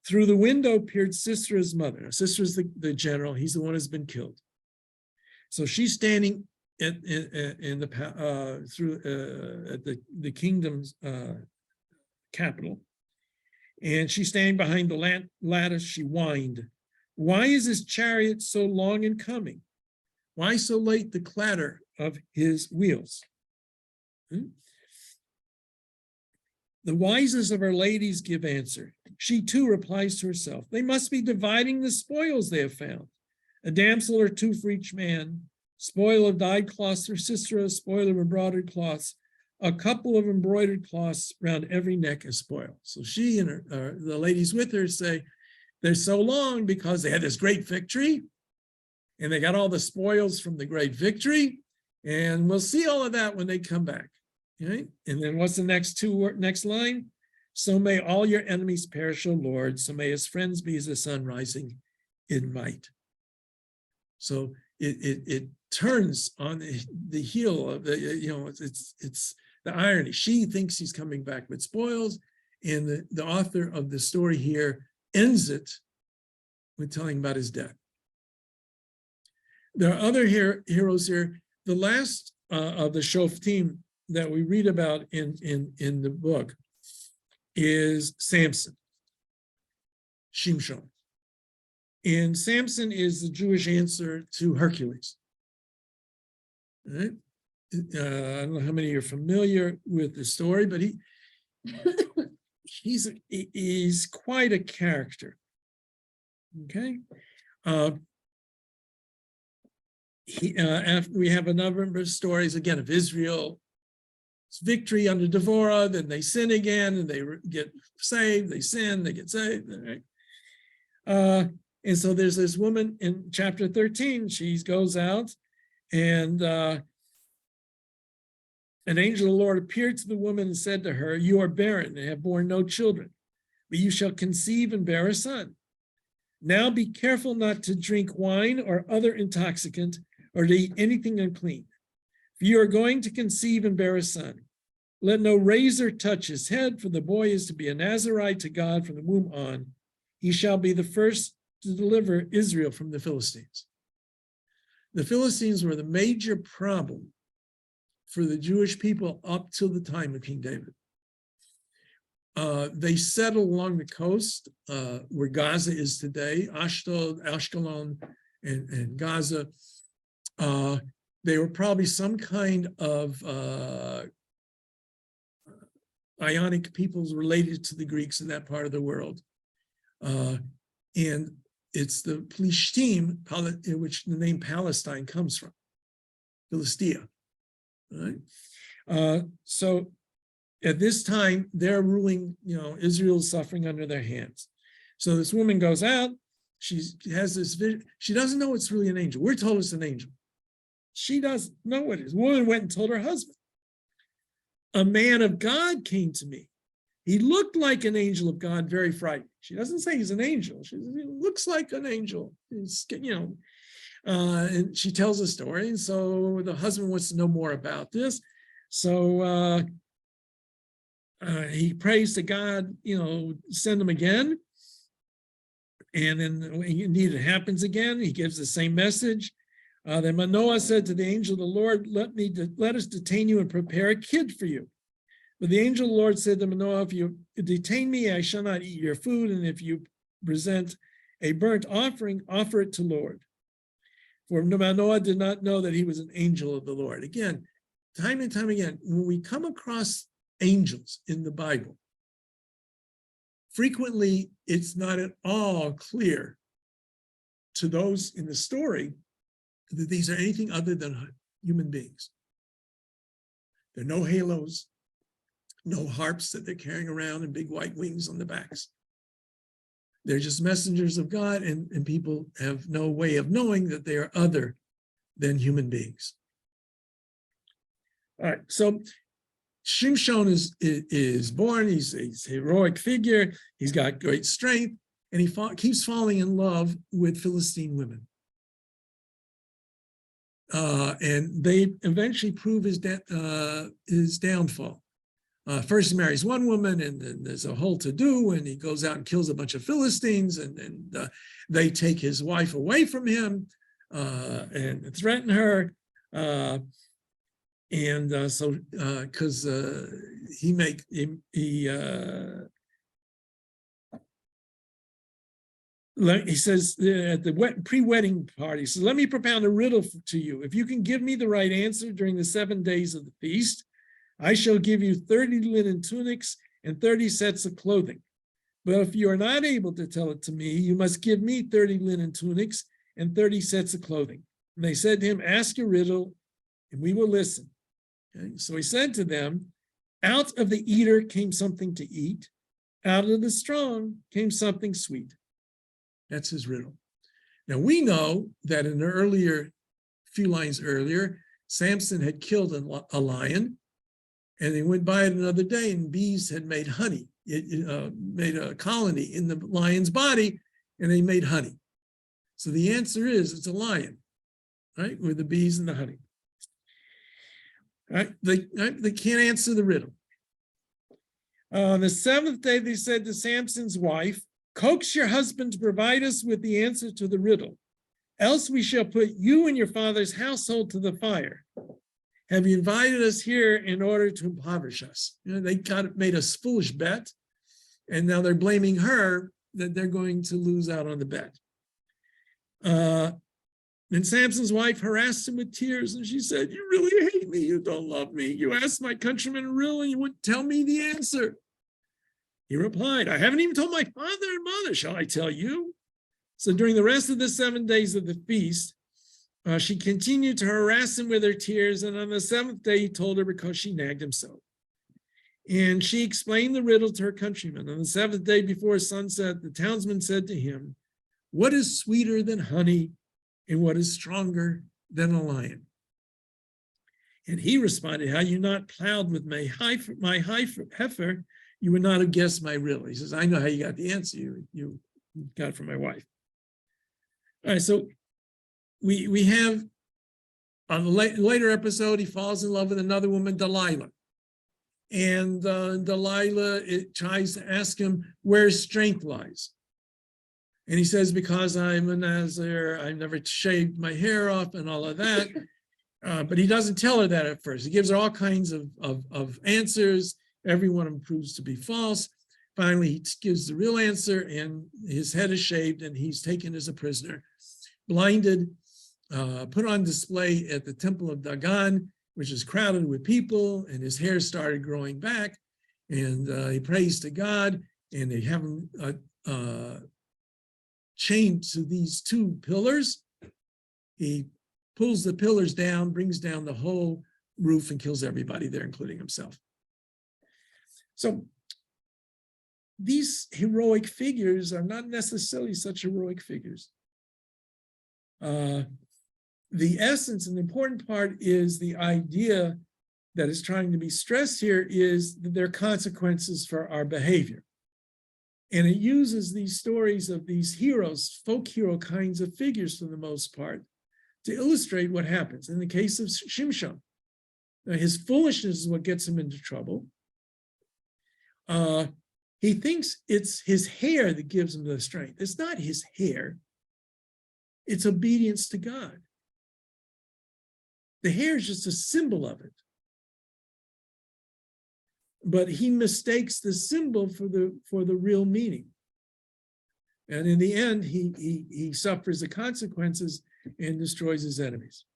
Through the window peered Sisera's mother. Now, Sisera's the general. He's the one who's been killed. So she's standing at the kingdom's capital, and she's standing behind the lattice. She whined, "Why is his chariot so long in coming? Why so late the clatter of his wheels?" The wisest of our ladies give answer. She too replies to herself, "They must be dividing the spoils they have found. A damsel or two for each man, spoil of dyed cloths for Sisera, spoil of embroidered cloths, a couple of embroidered cloths round every neck as spoil." So she and the ladies with her say, they're so long because they had this great victory, and they got all the spoils from the great victory, and we'll see all of that when they come back. Right? And then what's the next line? "So may all your enemies perish, O Lord. So may his friends be as the sun rising in might." So it turns on the heel of it's the irony. She thinks he's coming back with spoils, and the author of the story here ends it with telling about his death. There are other heroes here. The last of the Shoftim that we read about in the book is Samson, Shimshon. And Samson is the Jewish answer to Hercules. Right? I don't know how many are familiar with the story, but he's quite a character. Okay. After we have a number of stories again of Israel. It's victory under Devorah, then they sin again and they get saved, they sin, they get saved. Right? And so there's this woman in chapter 13, she goes out, and an angel of the Lord appeared to the woman and said to her, "You are barren and have borne no children, but you shall conceive and bear a son. Now be careful not to drink wine or other intoxicant or to eat anything unclean. For you are going to conceive and bear a son. Let no razor touch his head, for the boy is to be a Nazirite to God from the womb on. He shall be the first to deliver Israel from the Philistines." The Philistines were the major problem for the Jewish people up till the time of King David. They settled along the coast where Gaza is today, Ashdod, Ashkelon, and Gaza. They were probably some kind of Ionic peoples related to the Greeks in that part of the world. And it's the Plishtim, in which the name Palestine comes from, Philistia. Right? So at this time, they're ruling, Israel's suffering under their hands. So this woman goes out, she has this vision. She doesn't know it's really an angel. We're told it's an angel. She doesn't know what it is. The woman went and told her husband. A man of God came to me. He looked like an angel of God, very frightening. She doesn't say he's an angel. She says, he looks like an angel. And she tells a story. And so the husband wants to know more about this. So he prays to God, send him again. And then indeed it happens again. He gives the same message. Then Manoah said to the angel of the Lord, let us detain you and prepare a kid for you. But the angel of the Lord said to Manoah, if you detain me, I shall not eat your food. And if you present a burnt offering, offer it to Lord. For Manoah did not know that he was an angel of the Lord. Again, time and time again, when we come across angels in the Bible, frequently it's not at all clear to those in the story that these are anything other than human beings. There are no halos, no harps that they're carrying around and big white wings on the backs. They're just messengers of God, and people have no way of knowing that they are other than human beings. All right, so Shimshon is born. He's a heroic figure. He's got great strength, and he keeps falling in love with Philistine women. And they eventually prove his downfall. First he marries one woman, and then there's a whole to-do, and he goes out and kills a bunch of Philistines, and they take his wife away from him and threaten her. So because he says at the pre-wedding party, he says, let me propound a riddle to you. If you can give me the right answer during the 7 days of the feast, I shall give you 30 linen tunics and 30 sets of clothing. But if you are not able to tell it to me, you must give me 30 linen tunics and 30 sets of clothing. And they said to him, ask a riddle and we will listen. Okay? So he said to them, out of the eater came something to eat. Out of the strong came something sweet. That's his riddle. Now we know that in the few lines earlier, Samson had killed a lion, and they went by it another day, and bees had made honey. It made a colony in the lion's body, and they made honey. So the answer is it's a lion, right, with the bees and the honey. Right? They can't answer the riddle. On the seventh day, they said to Samson's wife, coax your husband to provide us with the answer to the riddle, else we shall put you and your father's household to the fire. Have you invited us here in order to impoverish us? They made a foolish bet, and now they're blaming her that they're going to lose out on the bet. And Samson's wife harassed him with tears, and she said, you really hate me, you don't love me. You asked my countrymen a riddle, and you wouldn't tell me the answer. He replied, I haven't even told my father and mother, shall I tell you? So during the rest of the 7 days of the feast, she continued to harass him with her tears, and on the 7th day, he told her because she nagged him so. And she explained the riddle to her countrymen. On the 7th day before sunset, the townsman said to him, what is sweeter than honey, and what is stronger than a lion? And he responded, had you not plowed with my heifer, you would not have guessed my riddle. He says, I know how you got the answer. You got it from my wife. All right, so we have on the later episode, he falls in love with another woman, Delilah. And Delilah tries to ask him where his strength lies. And he says, because I'm a Nazir, I've never shaved my hair off and all of that. But he doesn't tell her that at first. He gives her all kinds of answers. Every one of them proves to be false. Finally, he gives the real answer, and his head is shaved, and he's taken as a prisoner, blinded, put on display at the temple of Dagon, which is crowded with people, and his hair started growing back, and he prays to God, and they have him chained to these two pillars. He pulls the pillars down, brings down the whole roof, and kills everybody there, including himself. So these heroic figures are not necessarily such heroic figures. The essence and the important part is the idea that is trying to be stressed here is that there are consequences for our behavior. And it uses these stories of these heroes, folk hero kinds of figures for the most part, to illustrate what happens. In the case of Shimshon, his foolishness is what gets him into trouble. He thinks it's his hair that gives him the strength. It's not his hair. It's obedience to God. The hair is just a symbol of it. But he mistakes the symbol for the real meaning. And in the end, he suffers the consequences and destroys his enemies.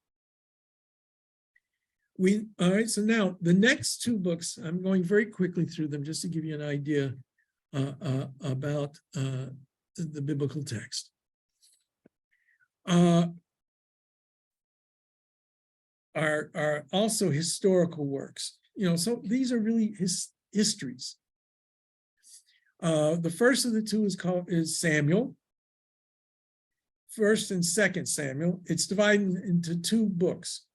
All right, so now the next two books, I'm going very quickly through them just to give you an idea about the biblical text. Are also historical works. So these are really histories. The first of the two is Samuel, 1st and 2nd Samuel. It's divided into two books,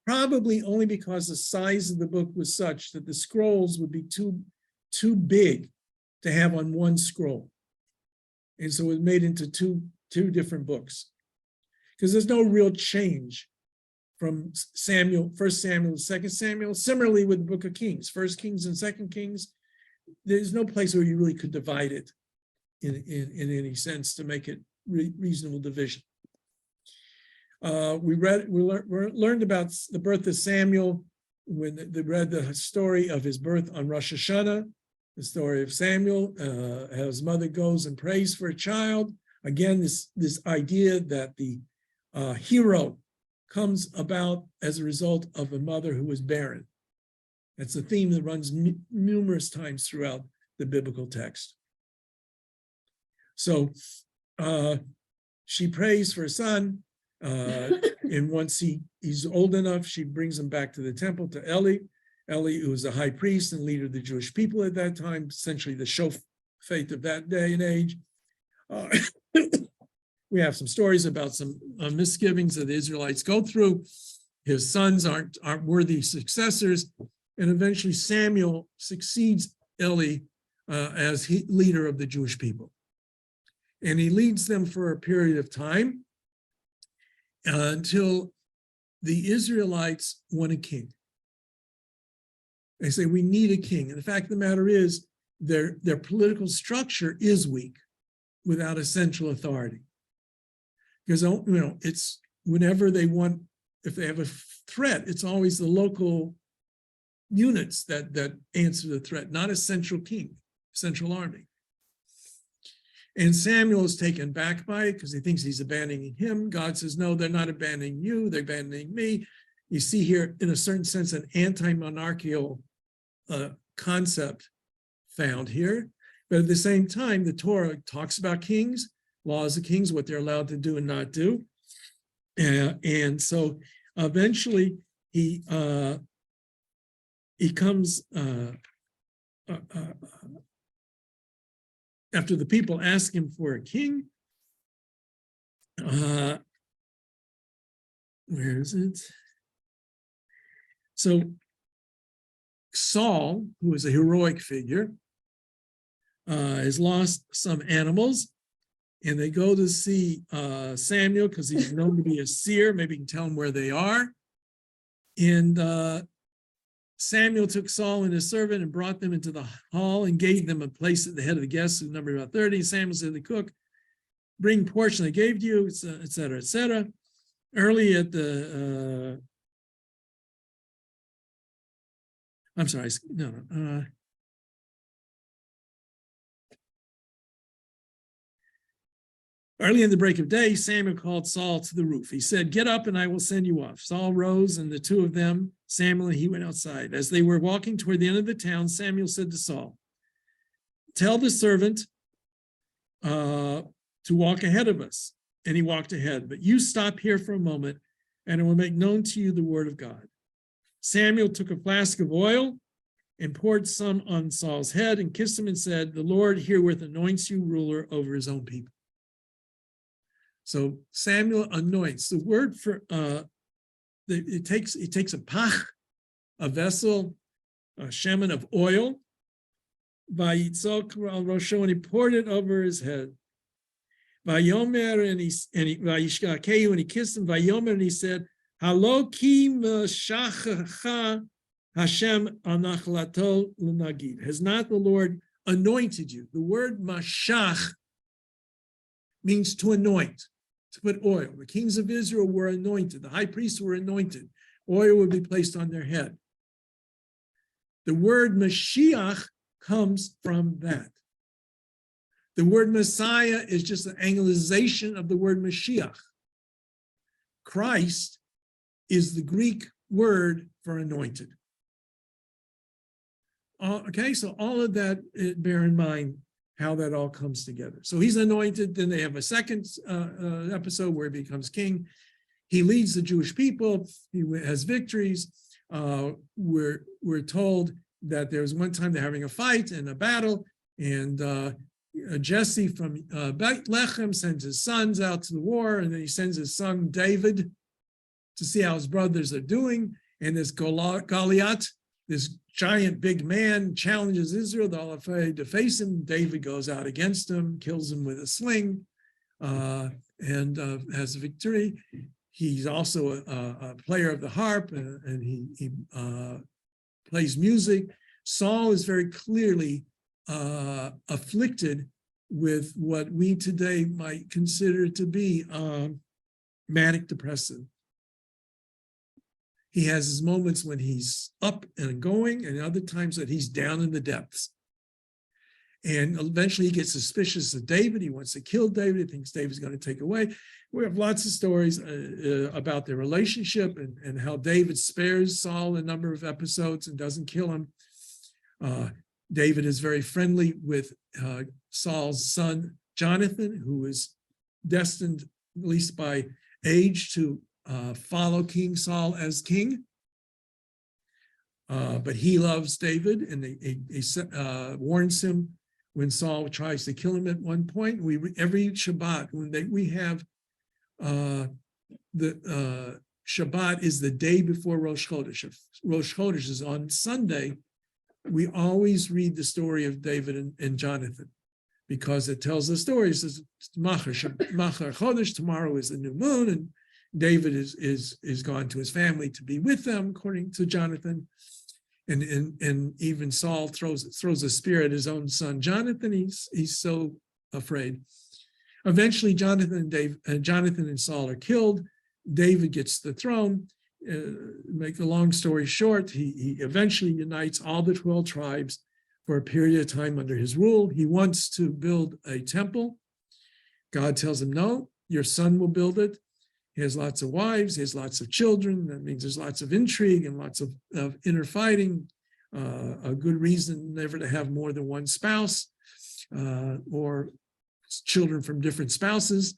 probably only because the size of the book was such that the scrolls would be too big to have on one scroll. And so it was made into two different books, because there's no real change from Samuel, 1 Samuel to 2 Samuel. Similarly with the book of Kings, 1 Kings and 2 Kings, there's no place where you really could divide it in any sense to make it reasonable division. We learned about the birth of Samuel when they read the story of his birth on Rosh Hashanah, the story of Samuel, how his mother goes and prays for a child. Again, this idea that the hero comes about as a result of a mother who was barren. That's a theme that runs numerous times throughout the biblical text. So she prays for a son, and once he's old enough, she brings him back to the temple to Eli. Eli, who was the high priest and leader of the Jewish people at that time, essentially the shofet of that day and age. We have some stories about some misgivings that the Israelites go through. His sons aren't worthy successors, and eventually Samuel succeeds Eli as leader of the Jewish people. And he leads them for a period of time until the Israelites want a king. They say, we need a king. And the fact of the matter is, their political structure is weak without a central authority. Because, it's whenever they want, if they have a threat, it's always the local units that answer the threat, not a central king, central army. And Samuel is taken back by it because he thinks he's abandoning him. God says, no, they're not abandoning you, they're abandoning me. You see here, in a certain sense, an anti-monarchical concept found here. But at the same time, the Torah talks about kings, laws of kings, what they're allowed to do and not do. And so eventually he comes, after the people ask him for a king, where is it? So Saul, who is a heroic figure, has lost some animals, and they go to see Samuel because he's known to be a seer. Maybe he can tell them where they are. And Samuel took Saul and his servant and brought them into the hall and gave them a place at the head of the guests, who numbered about 30. Samuel said to the cook, bring portion I gave you, et cetera, et cetera. Early at the, I'm sorry, no. Early in the break of day, Samuel called Saul to the roof. He said, "Get up and I will send you off." Saul rose, and the two of them, Samuel and he, went outside. As they were walking toward the end of the town, Samuel said to Saul, "Tell the servant to walk ahead of us." And he walked ahead. "But you stop here for a moment, and I will make known to you the word of God." Samuel took a flask of oil and poured some on Saul's head and kissed him and said, "The Lord herewith anoints you ruler over his own people." So Samuel anoints. The word for it takes a pach, a vessel, a shemen of oil, vayitzok al rosho, and he poured it over his head. Vayomer, and he vayishkakehu, and he kissed him. Vayomer, and he said, "Halo ki meshachacha Hashem anachlato l'nagid." Has not the Lord anointed you? The word mashach means to anoint, to put oil. The kings of Israel were anointed. The high priests were anointed. Oil would be placed on their head. The word Mashiach comes from that. The word Messiah is just an anglicization of the word Mashiach. Christ is the Greek word for anointed. Okay, so all of that, bear in mind how that all comes together. So he's anointed. Then they have a second episode where he becomes king. He leads the Jewish people. He has victories. We're told that there was one time they're having a fight and a battle, and Jesse from Bethlehem sends his sons out to the war, and then he sends his son David to see how his brothers are doing. And this Goliath, this giant big man, challenges Israel. They're all afraid to face him. David goes out against him, kills him with a sling, and has a victory. He's also a player of the harp, and he plays music. Saul is very clearly afflicted with what we today might consider to be manic depressive. He has his moments when he's up and going, and other times that he's down in the depths. And eventually he gets suspicious of David. He wants to kill David. He thinks David's going to take away. We have lots of stories about their relationship and how David spares Saul a number of episodes and doesn't kill him. David is very friendly with Saul's son, Jonathan, who is destined, at least by age, to follow King Saul as king. But he loves David, and he warns him when Saul tries to kill him at one point. Every Shabbat, when we have the Shabbat is the day before Rosh Chodesh. If Rosh Chodesh is on Sunday, we always read the story of David and Jonathan, because it tells the story. It says, Machar Chodesh, tomorrow is the new moon, and David is gone to his family to be with them, according to Jonathan. And even Saul throws a spear at his own son Jonathan. He's so afraid. Eventually, Jonathan and Saul are killed. David gets the throne. Make a long story short, he eventually unites all the 12 tribes for a period of time under his rule. He wants to build a temple. God tells him, no, your son will build it. He has lots of wives, he has lots of children. That means there's lots of intrigue and lots of inner fighting. A good reason never to have more than one spouse or children from different spouses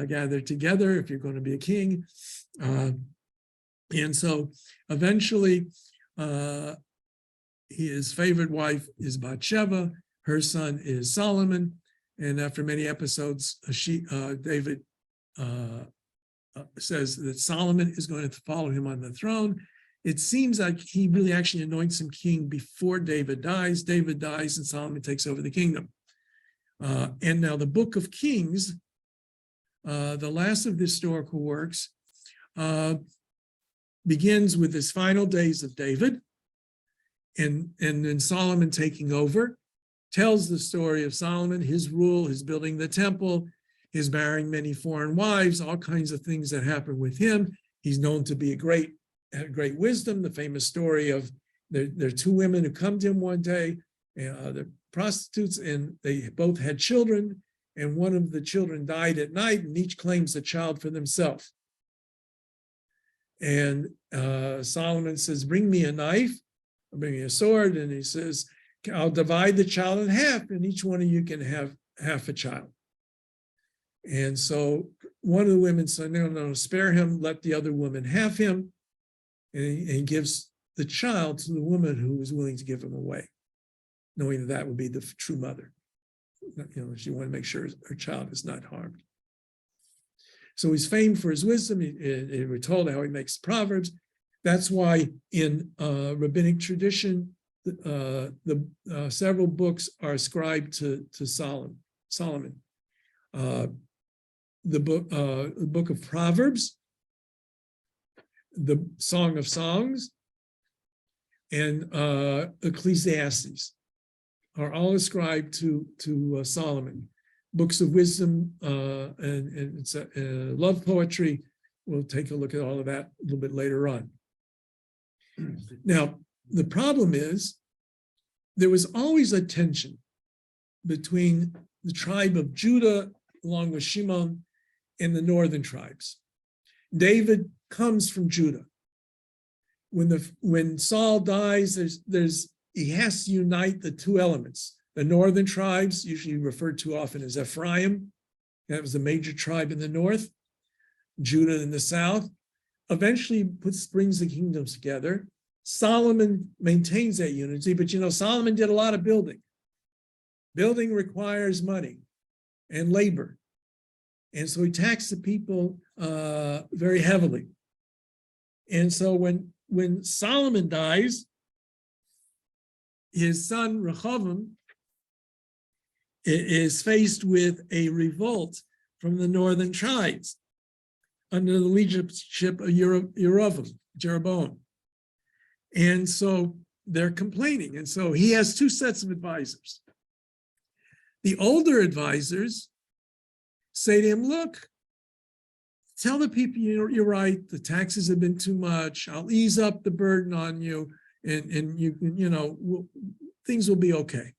gathered together if you're going to be a king. And so eventually his favorite wife is Bathsheba, her son is Solomon, and after many episodes, David says that Solomon is going to follow him on the throne. It seems like he really actually anoints him king before David dies. David dies and Solomon takes over the kingdom. And now the Book of Kings, the last of the historical works, begins with his final days of David, and then Solomon taking over, tells the story of Solomon, his rule, his building the temple, his marrying many foreign wives, all kinds of things that happen with him. He's known to be had great wisdom. The famous story of there are two women who come to him one day, they're prostitutes, and they both had children, and one of the children died at night, and each claims the child for themselves. And Solomon says, bring me a knife, or bring me a sword, and he says, I'll divide the child in half, and each one of you can have half a child. And so one of the women said, no, spare him, let the other woman have him. And he gives the child to the woman who was willing to give him away, knowing that would be the true mother. She wanted to make sure her child is not harmed. So he's famed for his wisdom. We're told how he makes proverbs. That's why in rabbinic tradition, several books are ascribed to Solomon. The book of Proverbs, the Song of Songs, and Ecclesiastes are all ascribed to Solomon. Books of wisdom and love poetry. We'll take a look at all of that a little bit later on. Now, the problem is there was always a tension between the tribe of Judah, along with Shimon, and the northern tribes. David comes from Judah. When Saul dies, he has to unite the two elements. The northern tribes, usually referred to often as Ephraim, that was a major tribe in the north, Judah in the south, eventually brings the kingdoms together. Solomon maintains that unity, but Solomon did a lot of building. Building requires money and labor. And so he taxed the people very heavily. And so when Solomon dies, his son Rehoboam is faced with a revolt from the northern tribes under the leadership of Jeroboam. And so they're complaining. And so he has two sets of advisors. The older advisors say to him, look, tell the people you're right, the taxes have been too much. I'll ease up the burden on you, and things will be okay.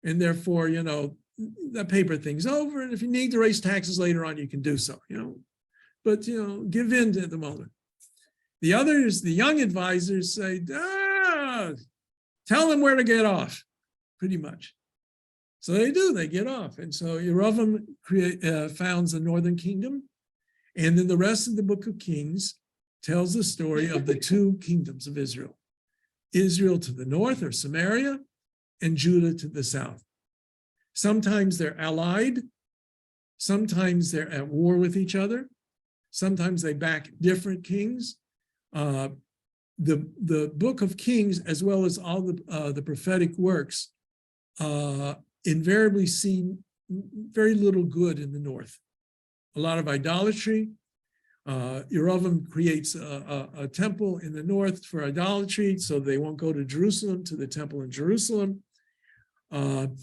And therefore, that paper thing's over. And if you need to raise taxes later on, you can do so, But, give in at the moment. The others, the young advisors say, tell them where to get off, pretty much. So they do, they get off. And so Jeroboam founds the northern kingdom. And then the rest of the book of Kings tells the story of the two kingdoms of Israel. Israel to the north, or Samaria, and Judah to the south. Sometimes they're allied. Sometimes they're at war with each other. Sometimes they back different kings. The book of Kings, as well as all the prophetic works, invariably see very little good in the north. A lot of idolatry. Jeroboam creates a temple in the north for idolatry, so they won't go to Jerusalem, to the temple in Jerusalem. And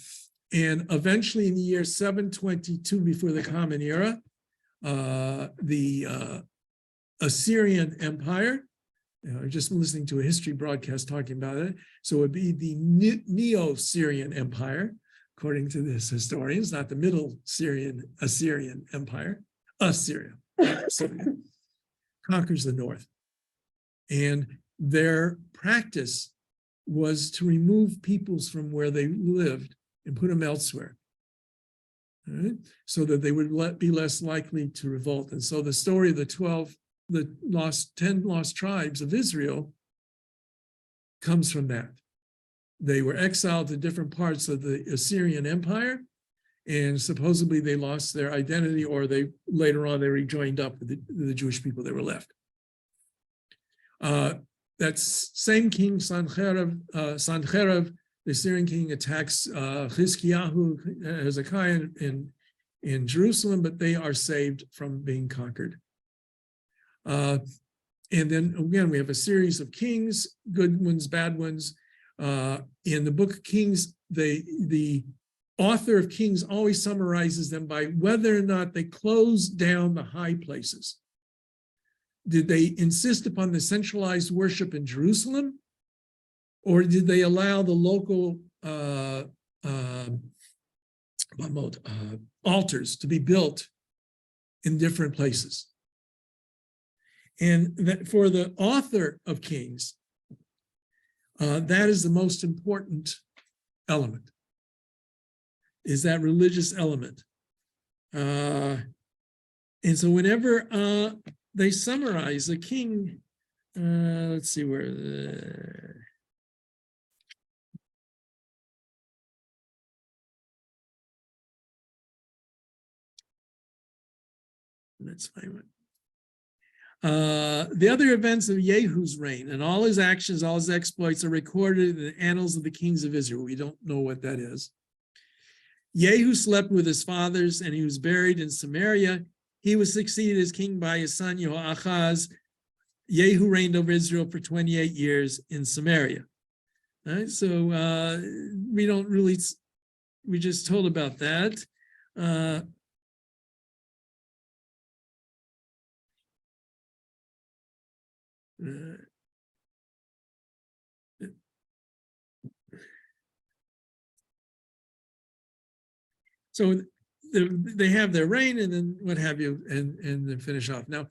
eventually in the year 722 before the Common Era, the Assyrian Empire, just listening to a history broadcast talking about it, so it would be the Neo-Syrian Empire, according to this historians, not the Middle Assyrian Empire. Assyria conquers the north. And their practice was to remove peoples from where they lived and put them elsewhere, right? So that they would be less likely to revolt. And so the story of the 10 lost tribes of Israel comes from that. They were exiled to different parts of the Assyrian Empire, and supposedly they lost their identity, or later on they rejoined up with the Jewish people that were left. That same king, Sancherib, the Assyrian king, attacks Chizkiyahu, Hezekiah in Jerusalem, but they are saved from being conquered. And then again, we have a series of kings, good ones, bad ones. In the book of Kings, the author of Kings always summarizes them by whether or not they closed down the high places. Did they insist upon the centralized worship in Jerusalem? Or did they allow the local altars to be built in different places? And that for the author of Kings, that is the most important element, is that religious element. And so whenever they summarize a king, let's see where let's find one. The other events of Yehu's reign and all his actions, all his exploits are recorded in the annals of the kings of Israel. We don't know what that is. Yehu slept with his fathers and he was buried in Samaria. He was succeeded as king by his son Jehoahaz. Yehu reigned over Israel for 28 years in Samaria. All right, so we don't really, we just told about that. So they have their reign and then what have you, and then finish off. Now,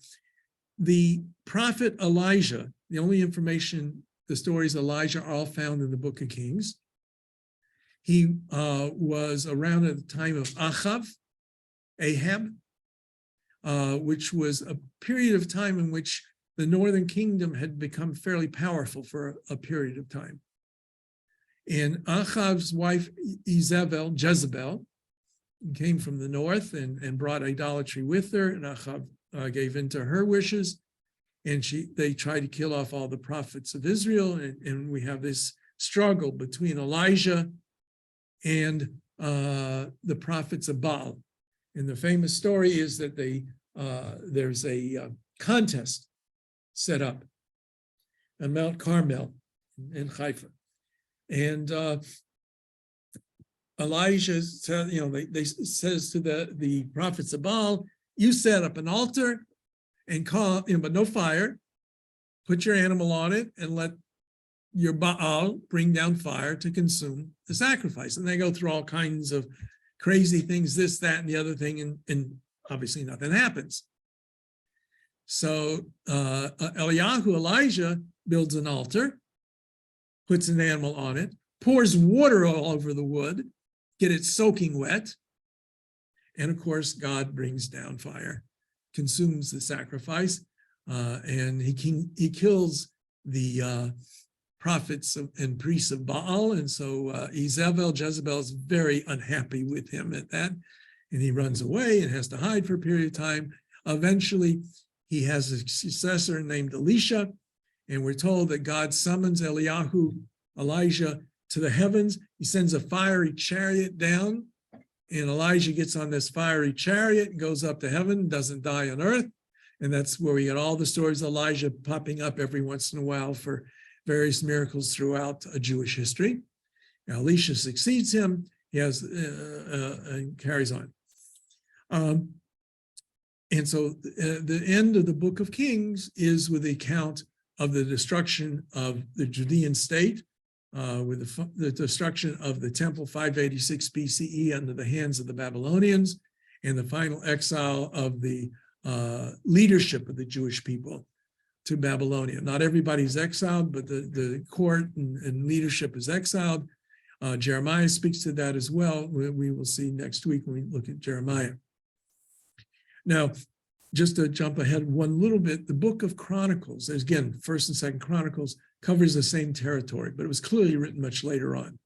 the prophet Elijah, the only information, the stories of Elijah are all found in the book of Kings. He was around at the time of Ahab, which was a period of time in which the northern kingdom had become fairly powerful for a period of time. And Ahab's wife Jezebel came from the north and brought idolatry with her, and Ahab gave in to her wishes, and they tried to kill off all the prophets of Israel, and we have this struggle between Elijah and the prophets of Baal. And the famous story is that there's a contest set up on Mount Carmel in Haifa, and Elijah said, they says to the prophets of Baal, you set up an altar and call, but no fire, put your animal on it and let your Baal bring down fire to consume the sacrifice. And they go through all kinds of crazy things, this, that, and the other thing, and obviously nothing happens. So Elijah builds an altar, puts an animal on it, pours water all over the wood, get it soaking wet, and of course God brings down fire, consumes the sacrifice, and he kills the prophets and priests of Baal. And so Jezebel is very unhappy with him at that, and he runs away and has to hide for a period of time. Eventually he has a successor named Elisha, and we're told that God summons Elijah to the heavens. He sends a fiery chariot down, and Elijah gets on this fiery chariot and goes up to heaven, doesn't die on earth. And that's where we get all the stories of Elijah popping up every once in a while for various miracles throughout Jewish history. Now, Elisha succeeds him. He has and carries on. And so the end of the book of Kings is with the account of the destruction of the Judean state, with the destruction of the temple 586 BCE under the hands of the Babylonians, and the final exile of the leadership of the Jewish people to Babylonia. Not everybody's exiled, but the court and leadership is exiled. Jeremiah speaks to that as well. We will see next week when we look at Jeremiah. Now, just to jump ahead one little bit, the book of Chronicles, again, 1st and 2nd Chronicles, covers the same territory, but it was clearly written much later on.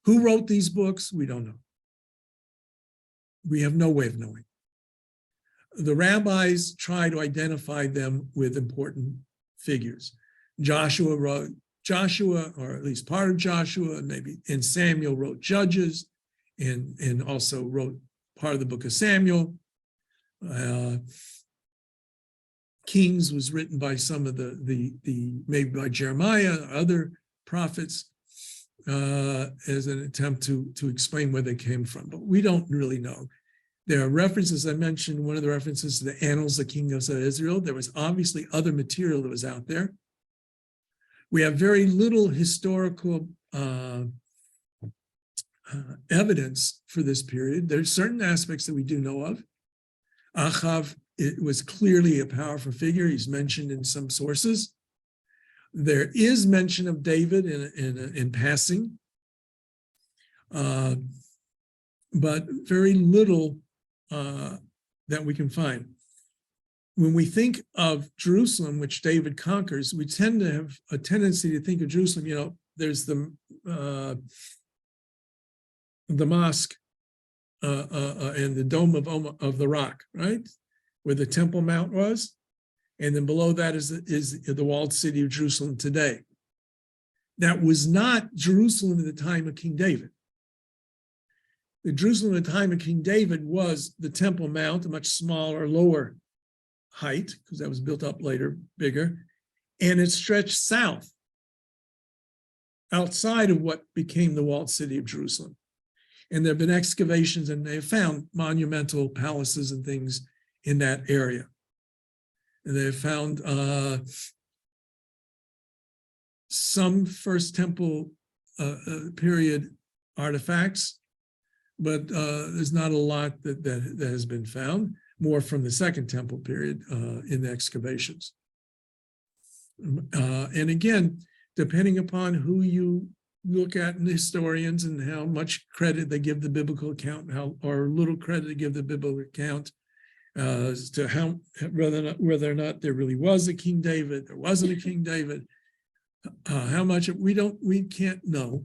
Who wrote these books? We don't know. We have no way of knowing. The rabbis try to identify them with important figures. Joshua wrote Joshua, or at least part of Joshua, and Samuel wrote Judges, and also wrote part of the book of Samuel. Kings was written by some of maybe by Jeremiah, other prophets. as an attempt to explain where they came from, but we don't really know. There are references, I mentioned one of the references to the Annals of the Kingdoms of Israel. There was obviously other material that was out there. We have very little historical evidence for this period. There's certain aspects that we do know of. Achav, it was clearly a powerful figure. He's mentioned in some sources. There is mention of David in passing, but very little that we can find. When we think of Jerusalem, which David conquers, we tend to have a tendency to think of Jerusalem, you know, there's the mosque and the dome of the rock, right? Where the Temple Mount was. And then below that is the walled city of Jerusalem today. That was not Jerusalem at the time of King David. The Jerusalem at the time of King David was the Temple Mount, a much smaller, lower height, because that was built up later, bigger, and it stretched south, outside of what became the walled city of Jerusalem. And there have been excavations, and they have found monumental palaces and things in that area. And they have found some First Temple period artifacts, but there's not a lot that has been found, more from the Second Temple period in the excavations. And again, depending upon who you look at in the historians and how much credit they give the biblical account, or little credit they give the biblical account, as to how whether or not there really was a King David, there wasn't a King David, how much we can't know.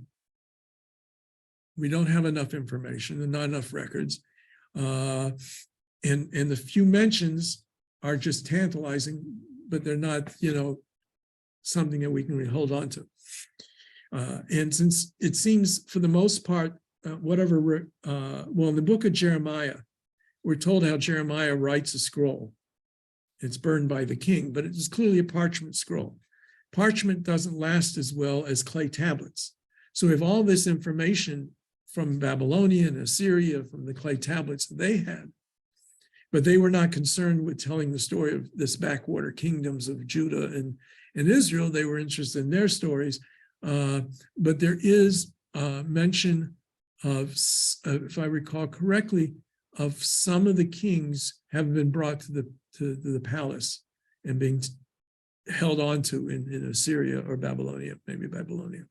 We don't have enough information and not enough records, and the few mentions are just tantalizing, but they're not, you know, something that we can really hold on to. And since it seems for the most part, well, in the book of Jeremiah, we're told how Jeremiah writes a scroll. It's burned by the king, but it is clearly a parchment scroll. Parchment doesn't last as well as clay tablets. So we have all this information from Babylonia and Assyria, from the clay tablets that they had, but they were not concerned with telling the story of this backwater kingdoms of Judah and Israel. They were interested in their stories, but there is mention of, if I recall correctly, of some of the kings having been brought to the palace and being held on to in Assyria or Babylonia, maybe Babylonia.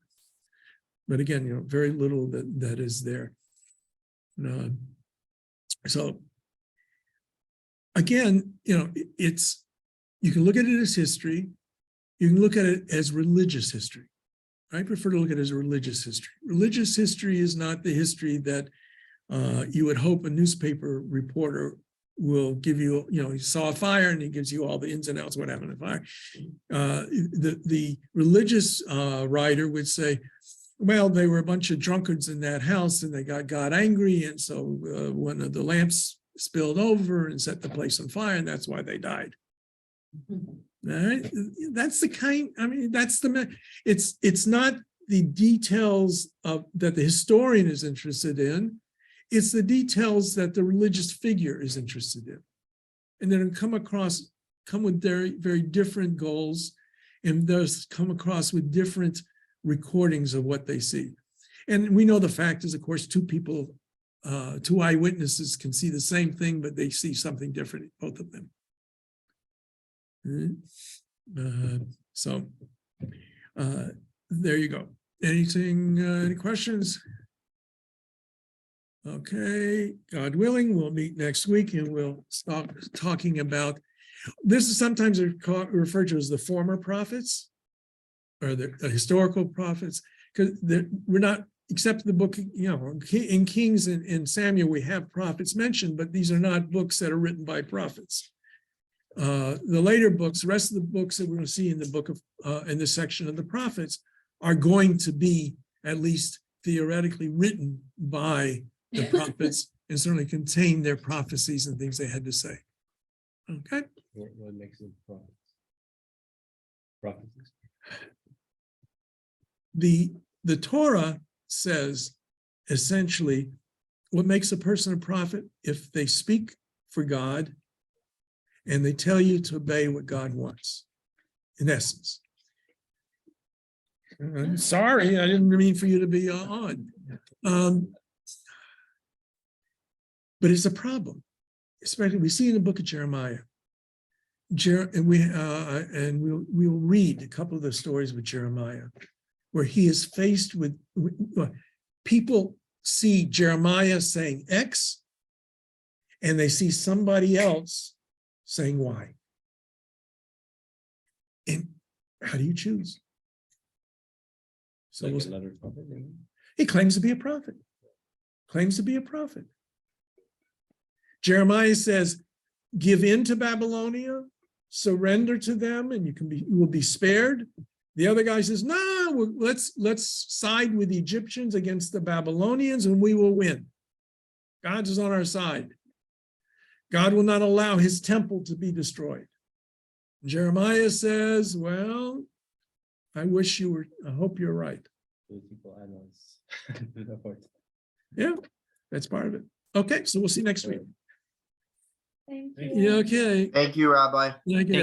But again, you know, very little that is there. So again, you know, you can look at it as history. You can look at it as religious history. I prefer to look at it as religious history. Religious history is not the history that you would hope a newspaper reporter will give you, you know, he saw a fire and he gives you all the ins and outs of what happened in the fire. The religious writer would say, well, they were a bunch of drunkards in that house and they got angry. And so one of the lamps spilled over and set the place on fire, and that's why they died. All right. That's the kind, I mean, that's it's not the details that the historian is interested in. It's the details that the religious figure is interested in. And then come with very, very different goals, and thus come across with different recordings of what they see. And we know the fact is, of course, two eyewitnesses can see the same thing, but they see something different, both of them. So there you go. Any questions? Okay, God willing, we'll meet next week and we'll start talking about, this is sometimes referred to as the former prophets or the historical prophets, because we're not, except the book, you know, in Kings and Samuel, we have prophets mentioned, but these are not books that are written by prophets. The later books, the rest of the books that we're going to see in the book of, in this section of the prophets, are going to be at least theoretically written by the prophets and certainly contain their prophecies and things they had to say. Okay. What makes it prophets? Prophecies. the Torah says essentially what makes a person a prophet if they speak for God and they tell you to obey what God wants, in essence. I'm sorry, I didn't mean for you to be on. But it's a problem, especially we see in the book of Jeremiah. And we'll read a couple of the stories with Jeremiah, where he is faced with people see Jeremiah saying X, and they see somebody else saying Y. And how do you choose? So Like we'll- a letter prophet, maybe? he claims to be a prophet. Claims to be a prophet. Jeremiah says, give in to Babylonia, surrender to them, and you will be spared. The other guy says, no, let's side with the Egyptians against the Babylonians and we will win. God is on our side. God will not allow his temple to be destroyed. Jeremiah says, well, I hope you're right. Those people I know. Yeah, that's part of it. Okay, so we'll see you next week. Thank Thank you. Yeah, okay. Thank you, Rabbi. Yeah, I get